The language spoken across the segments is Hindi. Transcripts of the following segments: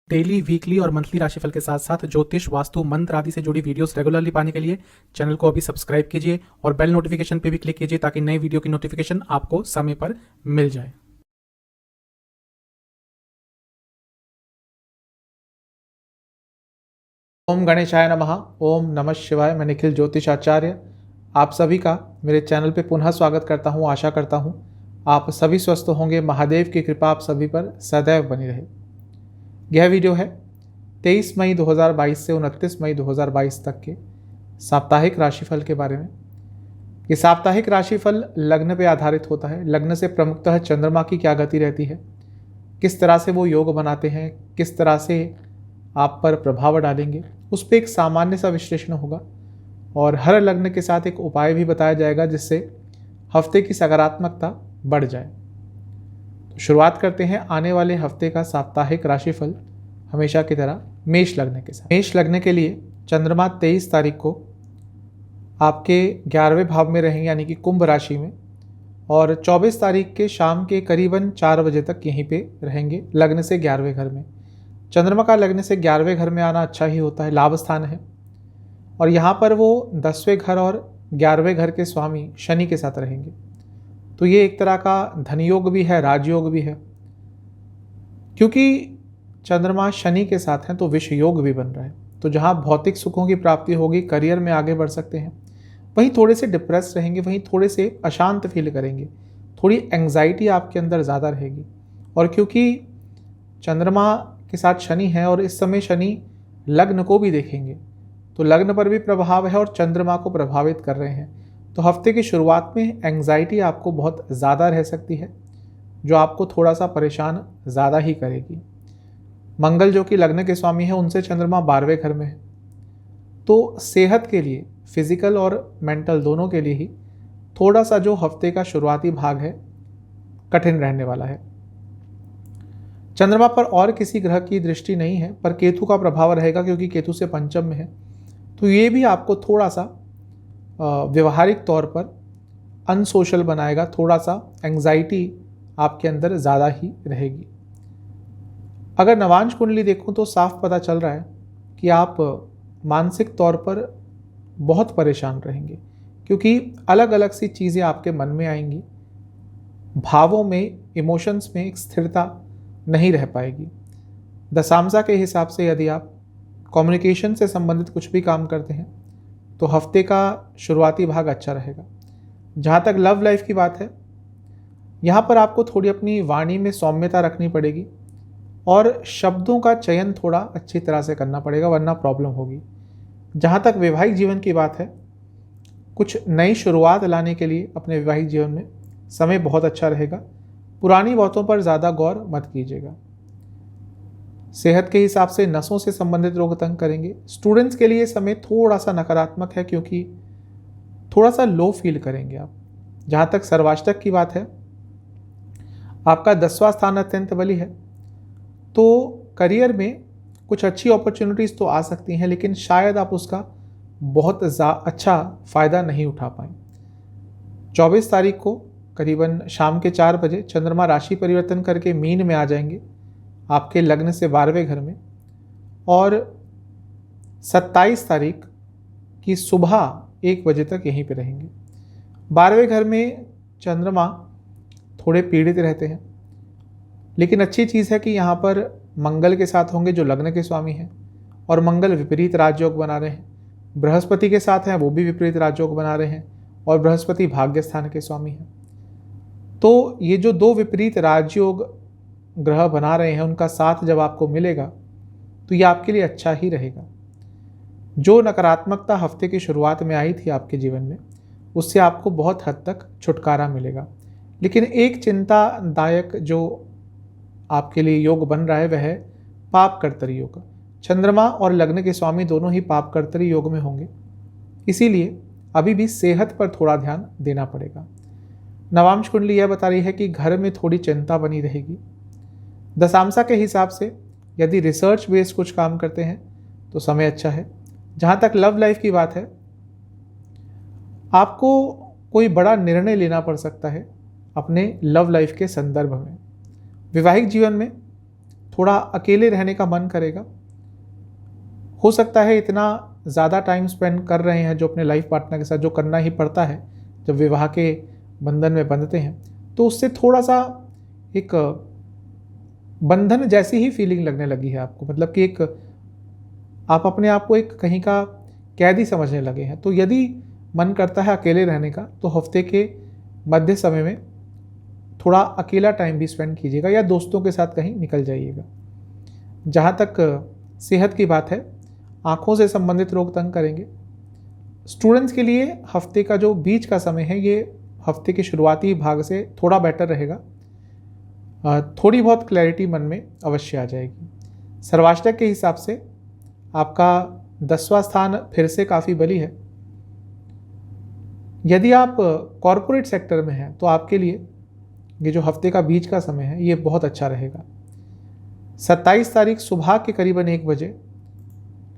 डेली, वीकली और मंथली राशिफल के साथ साथ ज्योतिष, वास्तु, मंत्र आदि से जुड़ी वीडियोस रेगुलरली पाने के लिए चैनल को अभी सब्सक्राइब कीजिए और बेल नोटिफिकेशन पे भी क्लिक कीजिए ताकि नई वीडियो की नोटिफिकेशन आपको समय पर मिल जाए। ओम गणेशाय नमः। ओम नमः शिवाय। मैं निखिल ज्योतिष आचार्य आप सभी का मेरे चैनल पे पुनः स्वागत करता हूँ। आशा करता हूँ आप सभी स्वस्थ होंगे। महादेव की कृपा आप सभी पर सदैव बनी रहे। यह वीडियो है 23 मई 2022 से 29 मई 2022 तक के साप्ताहिक राशिफल के बारे में। ये साप्ताहिक राशिफल लग्न पे आधारित होता है। लग्न से प्रमुखतः चंद्रमा की क्या गति रहती है, किस तरह से वो योग बनाते हैं, किस तरह से आप पर प्रभाव डालेंगे, उस पर एक सामान्य सा विश्लेषण होगा और हर लग्न के साथ एक उपाय भी बताया जाएगा जिससे हफ्ते की सकारात्मकता बढ़ जाए। तो शुरुआत करते हैं आने वाले हफ्ते का साप्ताहिक राशिफल हमेशा की तरह मेष लग्न के साथ। मेष लग्न के लिए चंद्रमा 23 तारीख को आपके 11वें भाव में रहेंगे यानी कि कुंभ राशि में, और 24 तारीख के शाम के करीबन 4 बजे तक यहीं पे रहेंगे लग्न से 11वें घर में। चंद्रमा का लग्न से 11वें घर में आना अच्छा ही होता है, लाभ स्थान है, और यहाँ पर वो 10वें घर और 11वें घर के स्वामी शनि के साथ रहेंगे। तो ये एक तरह का धन योग भी है, राजयोग भी है। क्योंकि चंद्रमा शनि के साथ हैं तो विष योग भी बन रहा है। तो जहाँ भौतिक सुखों की प्राप्ति होगी, करियर में आगे बढ़ सकते हैं, वहीं थोड़े से डिप्रेस रहेंगे, वहीं थोड़े से अशांत फील करेंगे, थोड़ी एंग्जाइटी आपके अंदर ज़्यादा रहेगी। और क्योंकि चंद्रमा के साथ शनि है और इस समय शनि लग्न को भी देखेंगे तो लग्न पर भी प्रभाव है और चंद्रमा को प्रभावित कर रहे हैं। तो हफ्ते की शुरुआत में एंग्जाइटी आपको बहुत ज़्यादा रह सकती है जो आपको थोड़ा सा परेशान ज़्यादा ही करेगी। मंगल जो कि लग्न के स्वामी है, उनसे चंद्रमा 12वें घर में है, तो सेहत के लिए, फिजिकल और मेंटल दोनों के लिए ही थोड़ा सा जो हफ्ते का शुरुआती भाग है कठिन रहने वाला है। चंद्रमा पर और किसी ग्रह की दृष्टि नहीं है, पर केतु का प्रभाव रहेगा क्योंकि केतु से पंचम में है। तो ये भी आपको थोड़ा सा व्यवहारिक तौर पर अनसोशल बनाएगा, थोड़ा सा एंग्जाइटी आपके अंदर ज़्यादा ही रहेगी। अगर नवांश कुंडली देखूं तो साफ पता चल रहा है कि आप मानसिक तौर पर बहुत परेशान रहेंगे क्योंकि अलग अलग सी चीज़ें आपके मन में आएंगी, भावों में, इमोशंस में एक स्थिरता नहीं रह पाएगी। दशांशा के हिसाब से यदि आप कम्युनिकेशन से संबंधित कुछ भी काम करते हैं तो हफ्ते का शुरुआती भाग अच्छा रहेगा। जहाँ तक लव लाइफ की बात है, यहाँ पर आपको थोड़ी अपनी वाणी में सौम्यता रखनी पड़ेगी और शब्दों का चयन थोड़ा अच्छी तरह से करना पड़ेगा, वरना प्रॉब्लम होगी। जहाँ तक वैवाहिक जीवन की बात है, कुछ नई शुरुआत लाने के लिए अपने वैवाहिक जीवन में समय बहुत अच्छा रहेगा। पुरानी बातों पर ज़्यादा गौर मत कीजिएगा। सेहत के हिसाब से नसों से संबंधित रोग तंग करेंगे। स्टूडेंट्स के लिए समय थोड़ा सा नकारात्मक है क्योंकि थोड़ा सा लो फील करेंगे आप। जहाँ तक सर्वाष्टक की बात है, आपका 10वां स्थान अत्यंत बली है, तो करियर में कुछ अच्छी अपॉर्चुनिटीज़ तो आ सकती हैं, लेकिन शायद आप उसका बहुत अच्छा फ़ायदा नहीं उठा पाएँ। 24 तारीख को करीबन शाम के 4 बजे चंद्रमा राशि परिवर्तन करके मीन में आ जाएंगे आपके लग्न से 12वें घर में, और 27 तारीख की सुबह 1 बजे तक यहीं पे रहेंगे। 12वें घर में चंद्रमा थोड़े पीड़ित रहते हैं, लेकिन अच्छी चीज़ है कि यहाँ पर मंगल के साथ होंगे जो लग्न के स्वामी हैं, और मंगल विपरीत राजयोग बना रहे हैं। बृहस्पति के साथ हैं, वो भी विपरीत राजयोग बना रहे हैं, और बृहस्पति भाग्य स्थान के स्वामी हैं। तो ये जो दो विपरीत राजयोग ग्रह बना रहे हैं, उनका साथ जब आपको मिलेगा तो ये आपके लिए अच्छा ही रहेगा। जो नकारात्मकता हफ्ते की शुरुआत में आई थी आपके जीवन में, उससे आपको बहुत हद तक छुटकारा मिलेगा। लेकिन एक चिंतादायक जो आपके लिए योग बन रहा है वह है पाप कर्तरी योग। चंद्रमा और लग्न के स्वामी दोनों ही पाप कर्तरी योग में होंगे, इसीलिए अभी भी सेहत पर थोड़ा ध्यान देना पड़ेगा। नवांश कुंडली यह बता रही है कि घर में थोड़ी चिंता बनी रहेगी। दशांशा के हिसाब से यदि रिसर्च बेस्ड कुछ काम करते हैं तो समय अच्छा है। जहाँ तक लव लाइफ की बात है, आपको कोई बड़ा निर्णय लेना पड़ सकता है अपने लव लाइफ के संदर्भ में। वैवाहिक जीवन में थोड़ा अकेले रहने का मन करेगा। हो सकता है इतना ज़्यादा टाइम स्पेंड कर रहे हैं जो अपने लाइफ पार्टनर के साथ, जो करना ही पड़ता है जब विवाह के बंधन में बंधते हैं, तो उससे थोड़ा सा एक बंधन जैसी ही फीलिंग लगने लगी है आपको, मतलब कि एक आप अपने आप को एक कहीं का कैदी समझने लगे हैं। तो यदि मन करता है अकेले रहने का तो हफ्ते के मध्य समय में थोड़ा अकेला टाइम भी स्पेंड कीजिएगा या दोस्तों के साथ कहीं निकल जाइएगा। जहाँ तक सेहत की बात है, आँखों से संबंधित रोग तंग करेंगे। स्टूडेंट्स के लिए हफ्ते का जो बीच का समय है, ये हफ्ते के शुरुआती भाग से थोड़ा बेटर रहेगा। थोड़ी बहुत क्लैरिटी मन में अवश्य आ जाएगी। सर्वाष्टक के हिसाब से आपका 10वां स्थान फिर से काफ़ी बली है। यदि आप कॉरपोरेट सेक्टर में हैं तो आपके लिए ये जो हफ्ते का बीच का समय है ये बहुत अच्छा रहेगा। 27 तारीख सुबह के करीबन 1 बजे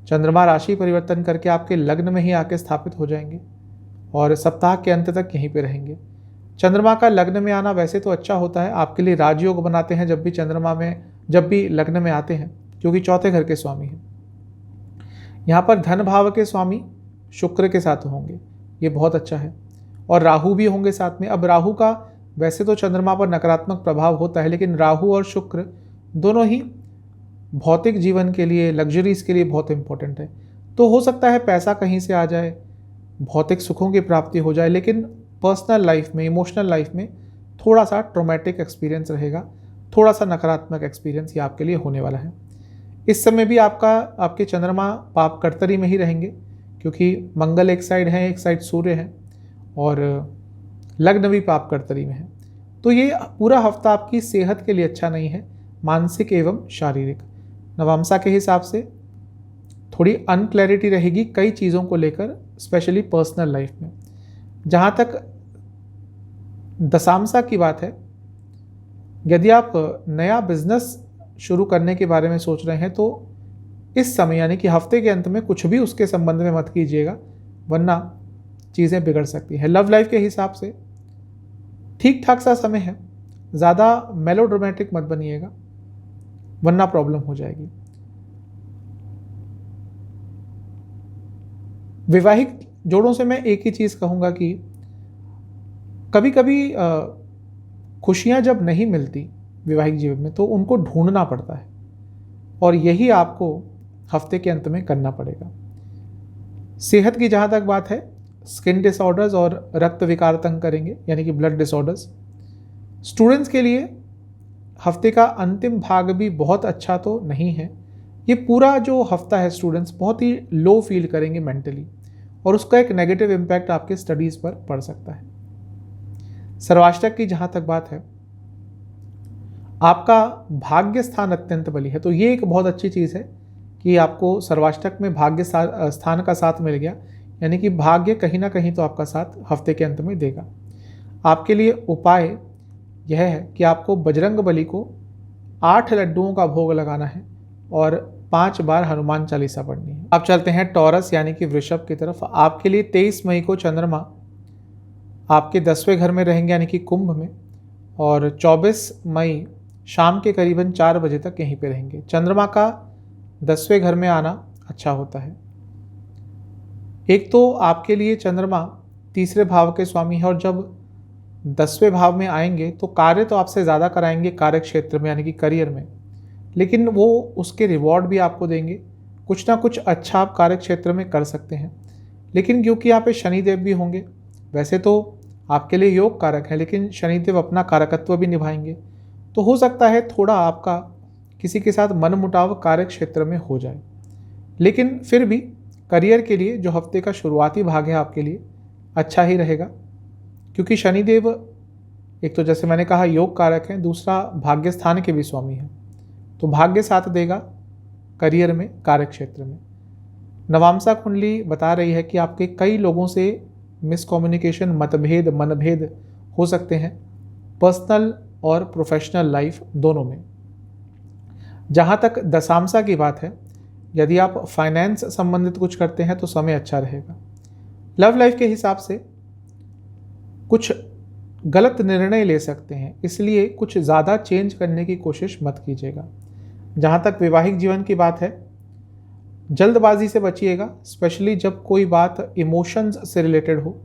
चंद्रमा राशि परिवर्तन करके आपके लग्न में ही आके स्थापित हो जाएंगे और सप्ताह के अंत तक यहीं पे रहेंगे। चंद्रमा का लग्न में आना वैसे तो अच्छा होता है, आपके लिए राजयोग बनाते हैं जब भी लग्न में आते हैं, क्योंकि चौथे घर के स्वामी हैं। यहाँ पर धन भाव के स्वामी शुक्र के साथ होंगे, ये बहुत अच्छा है, और राहु भी होंगे साथ में। अब राहु का वैसे तो चंद्रमा पर नकारात्मक प्रभाव होता है, लेकिन राहु और शुक्र दोनों ही भौतिक जीवन के लिए, लग्जरीज के लिए बहुत इंपॉर्टेंट है। तो हो सकता है पैसा कहीं से आ जाए, भौतिक सुखों की प्राप्ति हो जाए, लेकिन पर्सनल लाइफ में, इमोशनल लाइफ में थोड़ा सा ट्रॉमेटिक एक्सपीरियंस रहेगा, थोड़ा सा नकारात्मक एक्सपीरियंस ये आपके लिए होने वाला है। इस समय भी आपके चंद्रमा पाप कर्तरी में ही रहेंगे, क्योंकि मंगल एक साइड है, एक साइड सूर्य है, और लग्न भी पाप कर्तरी में है। तो ये पूरा हफ्ता आपकी सेहत के लिए अच्छा नहीं है, मानसिक एवं शारीरिक। नवांशा के हिसाब से थोड़ी अनक्लैरिटी रहेगी कई चीज़ों को लेकर, स्पेशली पर्सनल लाइफ में। जहाँ तक दशांशा की बात है, यदि आप नया बिजनेस शुरू करने के बारे में सोच रहे हैं तो इस समय यानी कि हफ्ते के अंत में कुछ भी उसके संबंध में मत कीजिएगा, वरना चीज़ें बिगड़ सकती हैं। लव लाइफ के हिसाब से ठीक ठाक सा समय है, ज़्यादा मेलोड्रामेटिक मत बनिएगा वरना प्रॉब्लम हो जाएगी। वैवाहिक जोड़ों से मैं एक ही चीज़ कहूँगा कि कभी कभी खुशियाँ जब नहीं मिलती वैवाहिक जीवन में तो उनको ढूंढना पड़ता है, और यही आपको हफ्ते के अंत में करना पड़ेगा। सेहत की जहाँ तक बात है, स्किन डिसऑर्डर्स और रक्त विकार तंग करेंगे, यानी कि ब्लड डिसऑर्डर्स। स्टूडेंट्स के लिए हफ्ते का अंतिम भाग भी बहुत अच्छा तो नहीं है। ये पूरा जो हफ्ता है स्टूडेंट्स बहुत ही लो फील करेंगे मेंटली, और उसका एक नेगेटिव इम्पैक्ट आपके स्टडीज़ पर पड़ सकता है। सर्वाष्टक की जहाँ तक बात है, आपका भाग्य स्थान अत्यंत बली है, तो ये एक बहुत अच्छी चीज़ है कि आपको सर्वाष्टक में भाग्य स्थान का साथ मिल गया, यानी कि भाग्य कहीं ना कहीं तो आपका साथ हफ्ते के अंत में देगा। आपके लिए उपाय यह है कि आपको बजरंग बली को 8 लड्डुओं का भोग लगाना है और 5 बार हनुमान चालीसा पढ़नी है। अब चलते हैं टॉरस यानी कि वृषभ की तरफ। आपके लिए 23 मई को चंद्रमा आपके 10वें घर में रहेंगे, यानी कि कुंभ में, और 24 मई शाम के करीबन 4 बजे तक यहीं पे रहेंगे। चंद्रमा का 10वें घर में आना अच्छा होता है। एक तो आपके लिए चंद्रमा 3रे भाव के स्वामी है, और जब 10वें भाव में आएंगे तो कार्य तो आपसे ज़्यादा कराएंगे कार्य क्षेत्र में, यानी कि करियर में, लेकिन वो उसके रिवॉर्ड भी आपको देंगे। कुछ ना कुछ अच्छा आप कार्य क्षेत्र में कर सकते हैं, लेकिन क्योंकि यहाँ पे शनिदेव भी होंगे, वैसे तो आपके लिए योग कारक है, लेकिन शनिदेव अपना कारकत्व भी निभाएंगे, तो हो सकता है थोड़ा आपका किसी के साथ मनमुटाव कार्य क्षेत्र में हो जाए। लेकिन फिर भी करियर के लिए जो हफ्ते का शुरुआती भाग है आपके लिए अच्छा ही रहेगा, क्योंकि शनिदेव एक तो जैसे मैंने कहा योग कारक हैं, दूसरा भाग्य स्थान के भी स्वामी हैं, तो भाग्य साथ देगा करियर में, कार्य क्षेत्र में। नवांशा कुंडली बता रही है कि आपके कई लोगों से मिसकम्युनिकेशन, मतभेद, मनभेद हो सकते हैं, पर्सनल और प्रोफेशनल लाइफ दोनों में। जहाँ तक दशांशा की बात है, यदि आप फाइनेंस संबंधित कुछ करते हैं तो समय अच्छा रहेगा। लव लाइफ के हिसाब से कुछ गलत निर्णय ले सकते हैं, इसलिए कुछ ज़्यादा चेंज करने की कोशिश मत कीजिएगा। जहाँ तक वैवाहिक जीवन की बात है, जल्दबाजी से बचिएगा, स्पेशली जब कोई बात इमोशंस से रिलेटेड हो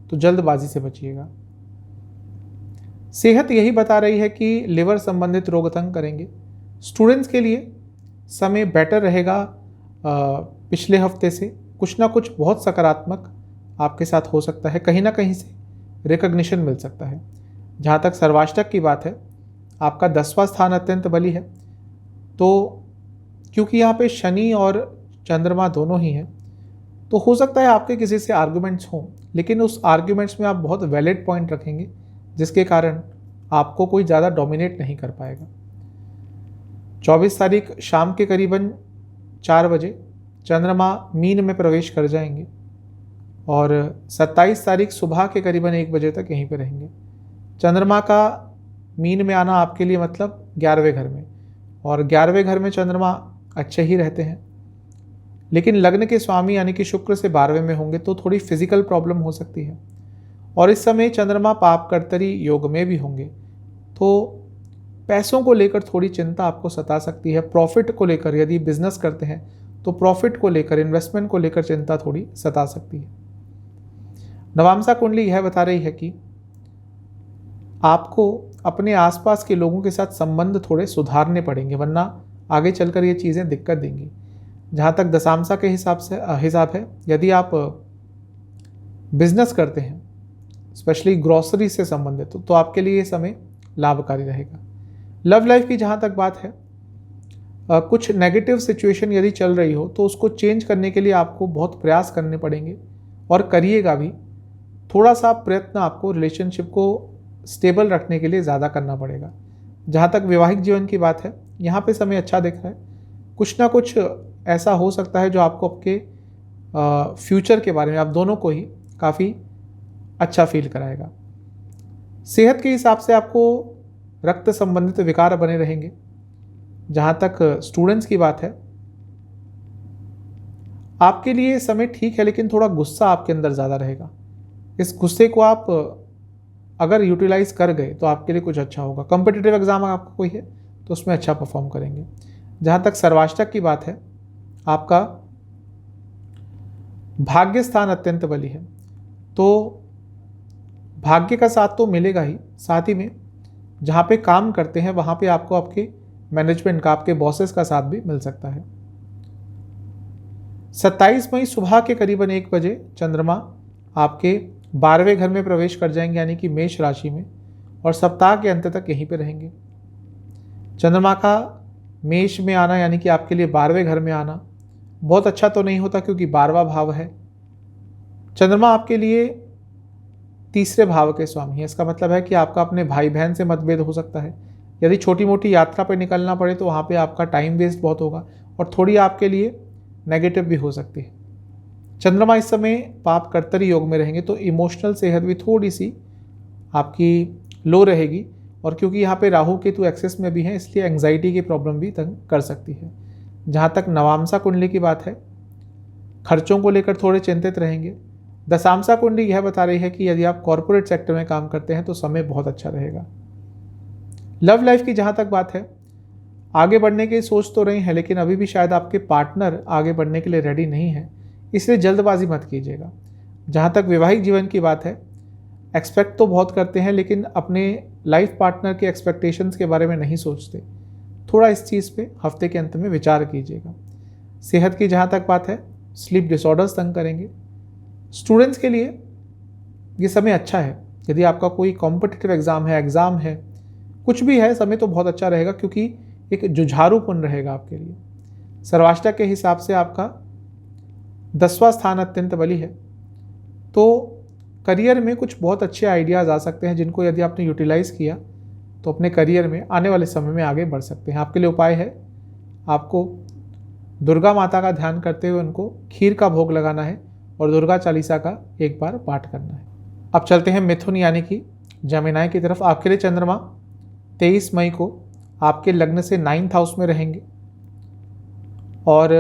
तो जल्दबाजी से बचिएगा। सेहत यही बता रही है कि लिवर संबंधित रोग तंग करेंगे। स्टूडेंट्स के लिए समय बेटर रहेगा पिछले हफ्ते से। कुछ ना कुछ बहुत सकारात्मक आपके साथ हो सकता है, कहीं ना कहीं से रिकग्निशन मिल सकता है। जहाँ तक सर्वाष्टक की बात है, आपका 10वां स्थान अत्यंत बली है, तो क्योंकि यहाँ पे शनि और चंद्रमा दोनों ही हैं, तो हो सकता है आपके किसी से आर्गुमेंट्स हों, लेकिन उस आर्गुमेंट्स में आप बहुत वैलिड पॉइंट रखेंगे, जिसके कारण आपको कोई ज़्यादा डोमिनेट नहीं कर पाएगा। 24 तारीख शाम के करीबन 4 बजे चंद्रमा मीन में प्रवेश कर जाएंगे और 27 तारीख सुबह के करीबन 1 बजे तक यहीं पे रहेंगे। चंद्रमा का मीन में आना आपके लिए मतलब 11वें घर में, और 11वें घर में चंद्रमा अच्छे ही रहते हैं, लेकिन लग्न के स्वामी यानी कि शुक्र से 12वें में होंगे तो थोड़ी फिजिकल प्रॉब्लम हो सकती है। और इस समय चंद्रमा पाप कर्तरी योग में भी होंगे, तो पैसों को लेकर थोड़ी चिंता आपको सता सकती है। प्रॉफिट को लेकर, यदि बिजनेस करते हैं तो प्रॉफिट को लेकर, इन्वेस्टमेंट को लेकर चिंता थोड़ी सता सकती है। नवामसा कुंडली यह बता रही है कि आपको अपने आसपास के लोगों के साथ संबंध थोड़े सुधारने पड़ेंगे, वरना आगे चलकर ये चीज़ें दिक्कत देंगी। जहाँ तक दशांशा के हिसाब है, यदि आप बिजनेस करते हैं, स्पेशली ग्रॉसरी से संबंधित, तो आपके लिए ये समय लाभकारी रहेगा। लव लाइफ की जहाँ तक बात है, कुछ नेगेटिव सिचुएशन यदि चल रही हो तो उसको चेंज करने के लिए आपको बहुत प्रयास करने पड़ेंगे और करिएगा भी। थोड़ा सा प्रयत्न आपको रिलेशनशिप को स्टेबल रखने के लिए ज़्यादा करना पड़ेगा। जहाँ तक वैवाहिक जीवन की बात है, यहाँ पे समय अच्छा दिख रहा है। कुछ ना कुछ ऐसा हो सकता है जो आपको आपके फ्यूचर के बारे में, आप दोनों को ही काफ़ी अच्छा फील कराएगा। सेहत के हिसाब से आपको रक्त संबंधित विकार बने रहेंगे। जहाँ तक स्टूडेंट्स की बात है, आपके लिए समय ठीक है, लेकिन थोड़ा गुस्सा आपके अंदर ज़्यादा रहेगा। इस गुस्से को आप अगर यूटिलाइज कर गए तो आपके लिए कुछ अच्छा होगा। कॉम्पिटिटिव एग्जाम आपका कोई है तो उसमें अच्छा परफॉर्म करेंगे। जहाँ तक सर्वाष्टक की बात है, आपका भाग्य स्थान अत्यंत बली है, तो भाग्य का साथ तो मिलेगा ही, साथ ही में जहाँ पे काम करते हैं वहाँ पे आपको आपके मैनेजमेंट का, आपके बॉसेस का साथ भी मिल सकता है। 27 मई सुबह के करीबन 1 बजे चंद्रमा आपके 12वें घर में प्रवेश कर जाएंगे, यानी कि मेष राशि में, और सप्ताह के अंत तक यहीं पे रहेंगे। चंद्रमा का मेष में आना यानी कि आपके लिए 12वें घर में आना बहुत अच्छा तो नहीं होता, क्योंकि 12वां भाव है। चंद्रमा आपके लिए 3रे भाव के स्वामी है। इसका मतलब है कि आपका अपने भाई बहन से मतभेद हो सकता है। यदि छोटी मोटी यात्रा पर निकलना पड़े तो वहाँ पे आपका टाइम वेस्ट बहुत होगा और थोड़ी आपके लिए नेगेटिव भी हो सकती है। चंद्रमा इस समय पाप कर्तरी योग में रहेंगे, तो इमोशनल सेहत भी थोड़ी सी आपकी लो रहेगी, और क्योंकि यहाँ पे राहु केतु एक्सेस में भी हैं, इसलिए एंग्जाइटी की प्रॉब्लम भी तंग कर सकती है। जहाँ तक नवामसा कुंडली की बात है, खर्चों को लेकर थोड़े चिंतित रहेंगे। दशामसा कुंडली यह बता रही है कि यदि आप कॉरपोरेट सेक्टर में काम करते हैं तो समय बहुत अच्छा रहेगा। लव लाइफ की जहाँ तक बात है, आगे बढ़ने की सोच तो रही है, लेकिन अभी भी शायद आपके पार्टनर आगे बढ़ने के लिए रेडी नहीं है, इसलिए जल्दबाजी मत कीजिएगा। जहाँ तक वैवाहिक जीवन की बात है, एक्सपेक्ट तो बहुत करते हैं, लेकिन अपने लाइफ पार्टनर के एक्सपेक्टेशंस के बारे में नहीं सोचते। थोड़ा इस चीज़ पे हफ्ते के अंत में विचार कीजिएगा। सेहत की जहाँ तक बात है, स्लीप डिसऑर्डर्स तंग करेंगे। स्टूडेंट्स के लिए ये समय अच्छा है। यदि आपका कोई कॉम्पिटिटिव एग्ज़ाम है, कुछ भी है, समय तो बहुत अच्छा रहेगा, क्योंकि एक जुझारूपन रहेगा आपके लिए। सर्वाष्टक के हिसाब से आपका 10वां स्थान अत्यंत बली है, तो करियर में कुछ बहुत अच्छे आइडियाज़ आ सकते हैं, जिनको यदि आपने यूटिलाइज़ किया तो अपने करियर में आने वाले समय में आगे बढ़ सकते हैं। आपके लिए उपाय है, आपको दुर्गा माता का ध्यान करते हुए उनको खीर का भोग लगाना है और दुर्गा चालीसा का एक बार पाठ करना है। अब चलते हैं मिथुन यानी कि जमिनाई की तरफ। आपके लिए चंद्रमा 23 मई को आपके लग्न से 9th हाउस में रहेंगे और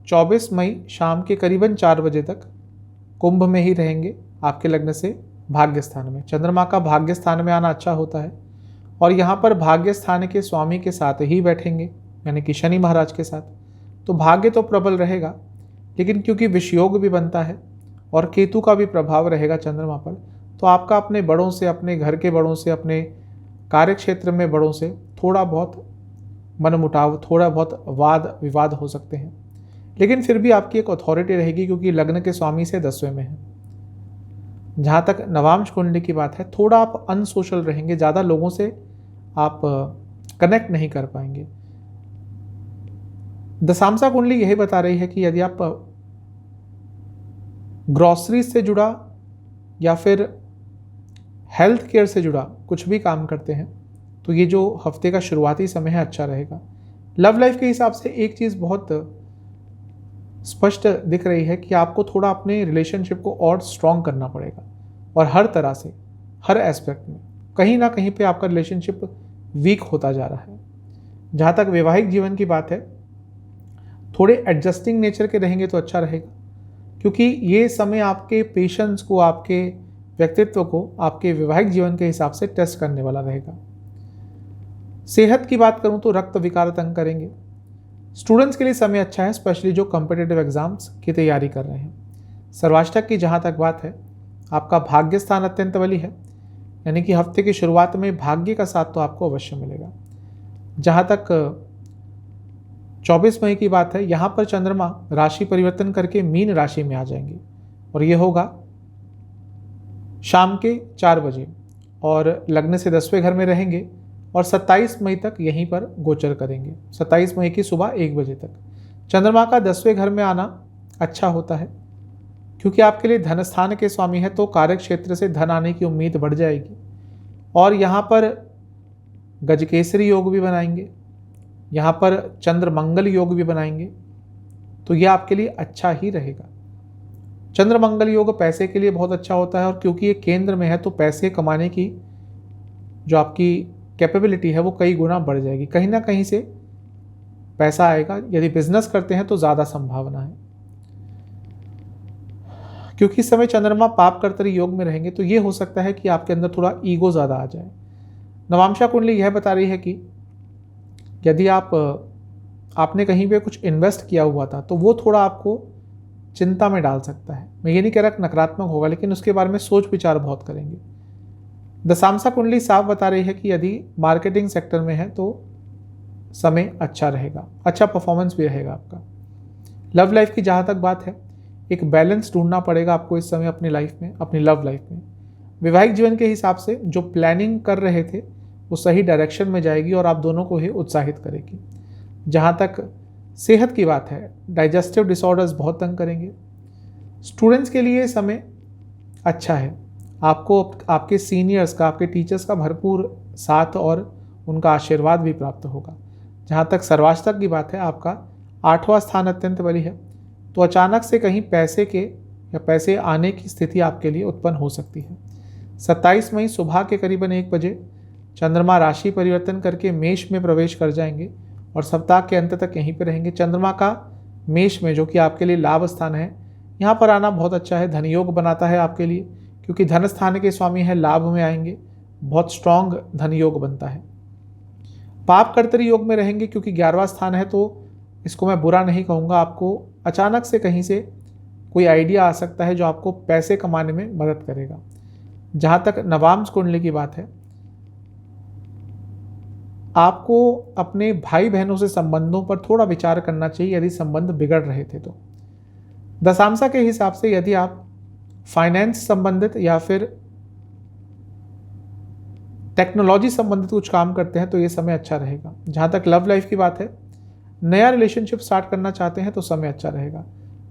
24 मई शाम के करीबन 4 बजे तक कुंभ में ही रहेंगे, आपके लग्न से भाग्य स्थान में। चंद्रमा का भाग्य स्थान में आना अच्छा होता है, और यहाँ पर भाग्य स्थान के स्वामी के साथ ही बैठेंगे, यानी कि शनि महाराज के साथ। तो भाग्य तो प्रबल रहेगा, लेकिन क्योंकि विषयोग भी बनता है और केतु का भी प्रभाव रहेगा चंद्रमा पर, तो आपका अपने बड़ों से, अपने घर के बड़ों से, अपने कार्य क्षेत्र में बड़ों से थोड़ा बहुत मनमुटाव, थोड़ा बहुत वाद विवाद हो सकते हैं। लेकिन फिर भी आपकी एक अथॉरिटी रहेगी, क्योंकि लग्न के स्वामी से 10वें में है। जहाँ तक नवांश कुंडली की बात है, थोड़ा आप अनसोशल रहेंगे, ज़्यादा लोगों से आप कनेक्ट नहीं कर पाएंगे। दशांशा कुंडली यही बता रही है कि यदि आप ग्रॉसरी से जुड़ा या फिर हेल्थ केयर से जुड़ा कुछ भी काम करते हैं, तो ये जो हफ्ते का शुरुआती समय है अच्छा रहेगा। लव लाइफ के हिसाब से एक चीज़ बहुत स्पष्ट दिख रही है कि आपको थोड़ा अपने रिलेशनशिप को और स्ट्रॉन्ग करना पड़ेगा, और हर तरह से, हर एस्पेक्ट में कहीं ना कहीं पे आपका रिलेशनशिप वीक होता जा रहा है। जहाँ तक वैवाहिक जीवन की बात है, थोड़े एडजस्टिंग नेचर के रहेंगे तो अच्छा रहेगा, क्योंकि ये समय आपके पेशेंस को, आपके व्यक्तित्व को, आपके वैवाहिक जीवन के हिसाब से टेस्ट करने वाला रहेगा। सेहत की बात करूं तो रक्त विकार तंग करेंगे। स्टूडेंट्स के लिए समय अच्छा है, स्पेशली जो कॉम्पिटिटिव एग्जाम्स की तैयारी कर रहे हैं। सर्वाष्टक की जहाँ तक बात है, आपका भाग्य स्थान अत्यंत बली है, यानी कि हफ्ते की शुरुआत में भाग्य का साथ तो आपको अवश्य मिलेगा। जहाँ तक 24 मई की बात है, यहाँ पर चंद्रमा राशि परिवर्तन करके मीन राशि में आ जाएंगे, और ये होगा शाम के 4 बजे, और लग्न से 10वें घर में रहेंगे और 27 मई तक यहीं पर गोचर करेंगे। 27 मई की सुबह 1 बजे तक चंद्रमा का 10वें घर में आना अच्छा होता है, क्योंकि आपके लिए धन स्थान के स्वामी है, तो कार्य क्षेत्र से धन आने की उम्मीद बढ़ जाएगी। और यहाँ पर गजकेसरी योग भी बनाएंगे, यहाँ पर चंद्र मंगल योग भी बनाएंगे, तो यह आपके लिए अच्छा ही रहेगा। चंद्र मंगल योग पैसे के लिए बहुत अच्छा होता है, और क्योंकि ये केंद्र में है तो पैसे कमाने की जो आपकी कैपेबिलिटी है वो कई गुना बढ़ जाएगी। कहीं ना कहीं से पैसा आएगा। यदि बिजनेस करते हैं तो ज़्यादा संभावना है, क्योंकि इस समय चंद्रमा पाप कर्तरी योग में रहेंगे, तो ये हो सकता है कि आपके अंदर थोड़ा ईगो ज़्यादा आ जाए। नवांशा कुंडली यह बता रही है कि यदि आपने कहीं पे कुछ इन्वेस्ट किया हुआ था, तो वो थोड़ा आपको चिंता में डाल सकता है। मैं ये नहीं कह रहा नकारात्मक होगा, लेकिन उसके बारे में सोच विचार बहुत करेंगे। दशांशा कुंडली साफ बता रही है कि यदि मार्केटिंग सेक्टर में है तो समय अच्छा रहेगा, अच्छा परफॉर्मेंस भी रहेगा आपका। लव लाइफ की जहाँ तक बात है, एक बैलेंस ढूंढना पड़ेगा आपको इस समय अपनी लाइफ में, अपनी लव लाइफ में। वैवाहिक जीवन के हिसाब से जो प्लानिंग कर रहे थे वो सही डायरेक्शन में जाएगी और आप दोनों को ही उत्साहित करेगी। जहाँ तक सेहत की बात है, डाइजेस्टिव डिसऑर्डर्स बहुत तंग करेंगे। स्टूडेंट्स के लिए समय अच्छा है, आपको आपके सीनियर्स का, आपके टीचर्स का भरपूर साथ और उनका आशीर्वाद भी प्राप्त होगा। जहाँ तक सर्वाष्टक की बात है, आपका 8वां स्थान अत्यंत बली है, तो अचानक से कहीं पैसे के या पैसे आने की स्थिति आपके लिए उत्पन्न हो सकती है। 27 मई सुबह के करीबन 1 बजे चंद्रमा राशि परिवर्तन करके मेष में प्रवेश कर जाएंगे और सप्ताह के अंत तक यहीं पर रहेंगे। चंद्रमा का मेष में, जो कि आपके लिए लाभ स्थान है, यहाँ पर आना बहुत अच्छा है, धन योग बनाता है आपके लिए, क्योंकि धन स्थान के स्वामी है, लाभ में आएंगे, बहुत स्ट्रांग धन योग बनता है। पाप कर्तरी योग में रहेंगे, क्योंकि 11वां स्थान है, तो इसको मैं बुरा नहीं कहूँगा। आपको अचानक से कहीं से कोई आइडिया आ सकता है जो आपको पैसे कमाने में मदद करेगा। जहाँ तक नवांश कुंडली की बात है, आपको अपने भाई बहनों से संबंधों पर थोड़ा विचार करना चाहिए यदि संबंध बिगड़ रहे थे तो। दशांशा के हिसाब से यदि आप फाइनेंस संबंधित या फिर टेक्नोलॉजी संबंधित कुछ काम करते हैं तो ये समय अच्छा रहेगा। जहाँ तक लव लाइफ की बात है, नया रिलेशनशिप स्टार्ट करना चाहते हैं तो समय अच्छा रहेगा।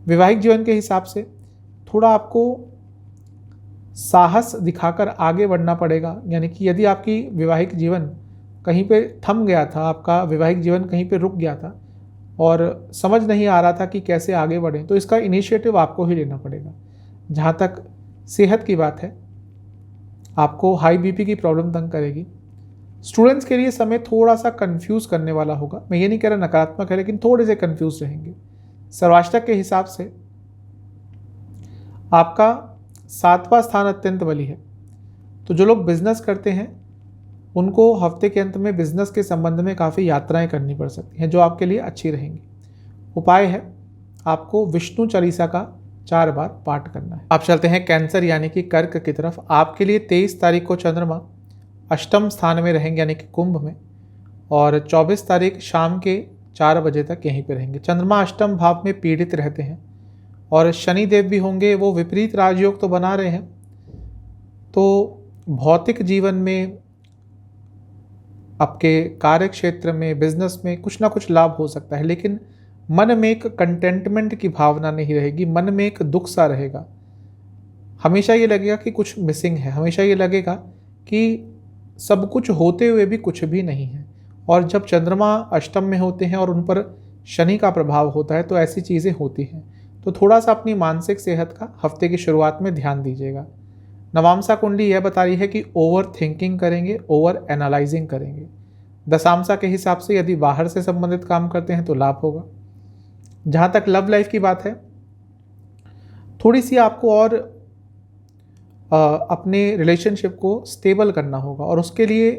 वैवाहिक जीवन के हिसाब से थोड़ा आपको साहस दिखाकर आगे बढ़ना पड़ेगा, यानी कि यदि आपकी वैवाहिक जीवन कहीं पे थम गया था, आपका वैवाहिक जीवन कहीं पे रुक गया था और समझ नहीं आ रहा था कि कैसे आगे बढ़ें, तो इसका इनिशिएटिव आपको ही लेना पड़ेगा। जहाँ तक सेहत की बात है, आपको हाई बीपी की प्रॉब्लम तंग करेगी। स्टूडेंट्स के लिए समय थोड़ा सा कंफ्यूज करने वाला होगा। मैं ये नहीं कह रहा नकारात्मक है, लेकिन थोड़े से कंफ्यूज रहेंगे। सर्वाष्टक के हिसाब से आपका 7वां स्थान अत्यंत बली है, तो जो लोग बिजनेस करते हैं उनको हफ्ते के अंत में बिजनेस के संबंध में काफ़ी यात्राएं करनी पड़ सकती हैं जो आपके लिए अच्छी रहेंगी। उपाय है आपको विष्णु चालीसा का 4 बार पाठ करना है। आप चलते हैं कैंसर यानी कि कर्क की तरफ। आपके लिए 23 तारीख को चंद्रमा अष्टम स्थान में रहेंगे यानी कि कुंभ में, और 24 तारीख शाम के 4 बजे तक यहीं पे रहेंगे। चंद्रमा अष्टम भाव में पीड़ित रहते हैं और शनि देव भी होंगे, वो विपरीत राजयोग तो बना रहे हैं। तो भौतिक जीवन में, आपके कार्य क्षेत्र में, बिजनेस में कुछ ना कुछ लाभ हो सकता है, लेकिन मन में एक कंटेंटमेंट की भावना नहीं रहेगी, मन में एक दुख सा रहेगा। हमेशा ये लगेगा कि कुछ मिसिंग है, हमेशा ये लगेगा कि सब कुछ होते हुए भी कुछ भी नहीं है। और जब चंद्रमा अष्टम में होते हैं और उन पर शनि का प्रभाव होता है तो ऐसी चीज़ें होती हैं। तो थोड़ा सा अपनी मानसिक सेहत का हफ्ते की शुरुआत में ध्यान दीजिएगा। नवामसा कुंडली यह बता रही है कि ओवर थिंकिंग करेंगे, ओवर एनालाइजिंग करेंगे। दशामसा के हिसाब से यदि बाहर से संबंधित काम करते हैं तो लाभ होगा। जहाँ तक लव लाइफ की बात है, थोड़ी सी आपको और अपने रिलेशनशिप को स्टेबल करना होगा और उसके लिए